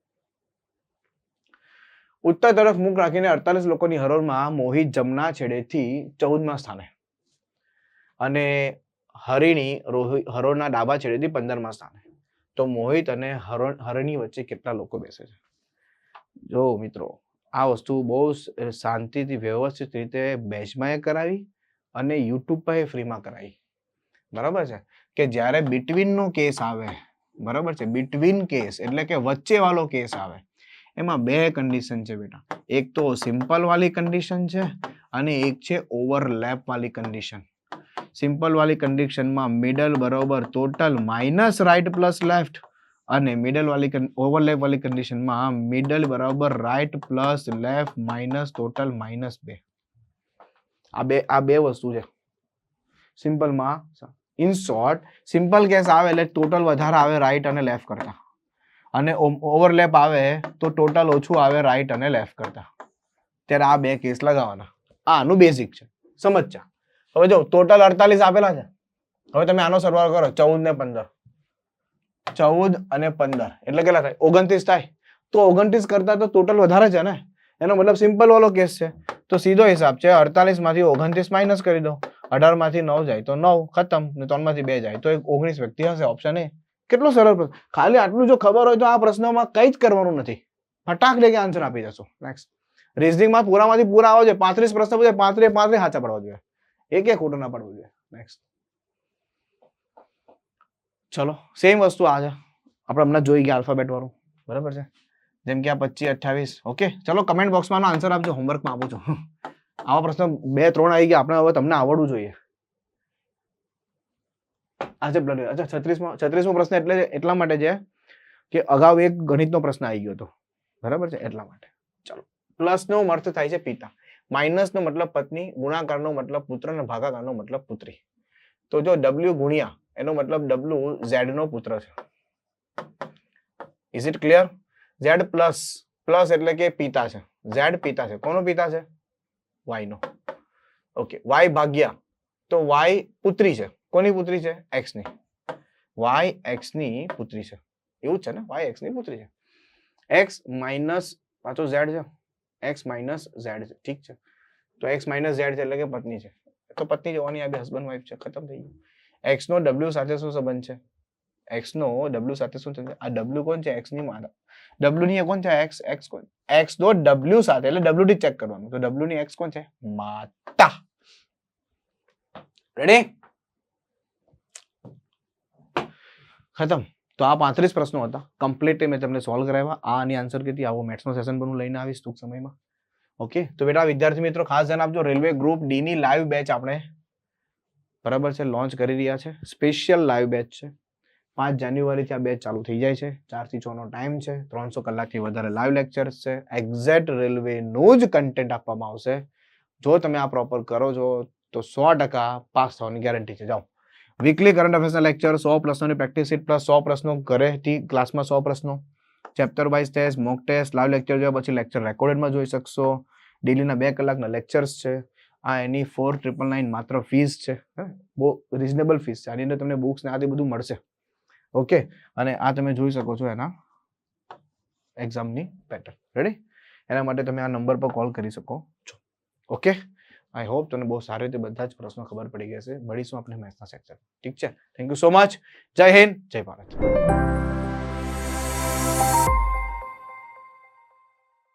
ઉત્તર તરફ મુખ રાખીને 48 લોકોની હરોળમાં મોહિત જમણા છેડેથી 14મા સ્થાને અને હરિણી હરોળના ડાબા છેડેથી 15મા સ્થાને. તો મોહિત અને હરિણી વચ્ચે કેટલા લોકો બેસે છે? જો મિત્રો, આ વસ્તુ બહુ શાંતિથી વ્યવસ્થિત રીતે બેચમાં કરાવી અને યુટ્યુબ પર ફ્રીમાં કરાવી. બરાબર છે કે જ્યારે બિટવીન નો કેસ આવે, બરાબર છે, બિટવીન કેસ એટલે કે વચ્ચે વાળો કેસ આવે, એમાં બે કન્ડિશન છે બેટા. એક તો સિમ્પલ વાળી કન્ડિશન છે અને એક છે ઓવરલેપ વાળી કન્ડિશન. સિમ્પલ વાળી કન્ડિશનમાં મિડલ બરોબર total minus right plus left અને મિડલ વાળી ઓવરલેપ વાળી કન્ડિશનમાં મિડલ બરાબર right plus left minus total -2. આ બે વસ્તુ છે સિમ્પલમાં. ઇન શોર્ટ, સિમ્પલ કેસ આવે એટલે ટોટલ વધારે આવે રાઈટ અને લેફ્ટ કરતા, અને ઓવરલેપ આવે તો ટોટલ ઓછું આવે રાઈટ અને લેફ્ટ કરતા. ત્યારે આ બે કેસ લગાવવાના. આનું બેઝિક છે, સમજ્યા? હવે જો ટોટલ 48 આપેલા છે. હવે તમે આનો સરવાળો કરો, 14 ને 15, 14 અને 15 એટલે કેટલા થાય? 29 થાય. તો 29 કરતા તો ટોટલ વધારે છે ને, એનો મતલબ સિમ્પલ વાળો કેસ છે. તો સીધો હિસાબ છે 48 માંથી 29 માઇનસ કરી દો. 18 માંથી 9 જાય તો 9 ખતમ, ને 3 માંથી 2 જાય તો 19 વ્યક્તિ હશે. Option A. કેટલો સરળ પ્રશ્ન. ખાલી આટલું જો ખબર હોય તો આ પ્રશ્નમાં કઈ જ કરવાનું નથી, ફટાક દે કે આન્સર આપી જશો. નેક્સ્ટ. રીઝનિંગમાં પૂરામાંથી પૂરા આવે છે. 35 પ્રશ્ન પૂછે, 35 સાચા પડવા જોઈએ, એક ખોટું ના પડવું જોઈએ. નેક્સ્ટ. ચલો, સેમ વસ્તુ આ છે, આપણે હમણાં જોઈ ગયા આલ્ફાબેટ વાળું. બરાબર છે, જેમ કે આ 25, 28. ઓકે, ચલો કમેન્ટ બોક્સમાં આન્સર આપજો, હોમવર્કમાં આપું છું. આવા પ્રશ્ન 2-3 આવી ગયા, આપણે હવે તમને આવડવું જોઈએ. આજે અચ્છા 36મો પ્રશ્ન એટલે એટલા માટે છે કે અગાઉ એક ગણિતનો પ્રશ્ન આવી ગયો હતો. બરાબર છે, એટલા માટે. ચલો, પ્લસ નો અર્થ થાય છે પિતા, માઇનસ નો મતલબ પત્ની, ગુણાકારનો મતલબ પુત્ર અને ભાગાકારનો મતલબ પુત્રી. તો જો W ગુણ્યા એનો મતલબ W Z નો પુત્ર છે. Is it clear? Z plus એટલે કે પિતા છે, Z પિતા છે. કોનો પિતા છે? Y નો. ઓકે, Y ભાગ્યા તો Y પુત્રી છે. કોની પુત્રી છે? X ની. Y X ની પુત્રી છે. એવું જ છે ને, Y X ની પુત્રી છે. X માઇનસ પાછો Z છે, X માઇનસ Z છે. ઠીક છે, તો X માઇનસ Z છે એટલે કે પત્ની છે. તો પત્ની જોવાની આ બે હસબન્ડ વાઇફ છે, ખતમ થઈ ગયું. X નો W સાથે શું સંબંધ છે? X નો W સાથે શું છે? આ W કોણ છે? X ની માતા. W ની કોણ છે? X કોણ? X નો W સાથે એટલે W થી ચેક કરવાનું. તો W ની X કોણ છે? માતા. રેડી? ખતમ. તો આ 35 પ્રશ્નો હતા, કમ્પ્લીટ મેં તમને સોલ્વ કરાવ્યા. આની આન્સર કીધી, આવો મેથ્સનો સેશન પણ હું લઈને આવીશ ટૂંક સમયમાં. ઓકે, તો બેટા વિદ્યાર્થી મિત્રો ખાસ ધ્યાન આપજો. રેલવે ગ્રુપ ડી ની લાઈવ બેચ આપણે બરાબર છે લોન્ચ કરી રહ્યા છે. સ્પેશિયલ લાઈવ બેચ છે. 5 જાન્યુઆરીથી આ બેચ ચાલુ થઈ જાય છે. 4 થી 6 નો ટાઈમ છે. 300 કલાકથી વધારે લાઈવ લેક્ચર્સ છે. એક્ઝેક્ટ રેલવે નું જ કન્ટેન્ટ આપવામાં આવશે. જો તમે આ પ્રોપર કરો છો તો 100% પાસ થવાની ગેરંટી છે. જાઓ, વીકલી કરંટ અફેર્સના લેક્ચર, 100 પ્રશ્નોની પ્રેક્ટિસ સીટ પ્લસ 100 પ્રશ્નો ઘરેથી, ક્લાસમાં 100 પ્રશ્નો, chapter wise test, mock test, live lecture જોયા પછી લેક્ચર રેકોર્ડેડમાં જોઈ શકશો. ડેલીના 2 કલાકના લેક્ચર્સ છે. આ એની 4999 માત્ર ફીસ છે. બહુ રિઝનેબલ ફીસ છે. આની અંદર તમને બુક્સ ને આ બધું મળશે. ઓકે, અને આ તમે જોઈ શકો છો એના એક્ઝામની પેટર્ન. રેડી? એના માટે તમે આ નંબર પર કોલ કરી શકો છો. ઓકે, આઈ હોપ તમને બહુ સારી રીતે બધા જ પ્રશ્નો ખબર પડી ગયા છે. મળીશું આપણે મેથ્સના સેક્શન. ઠીક છે, થેન્ક યુ સો મચ. જય હિન્દ, જય ભારત.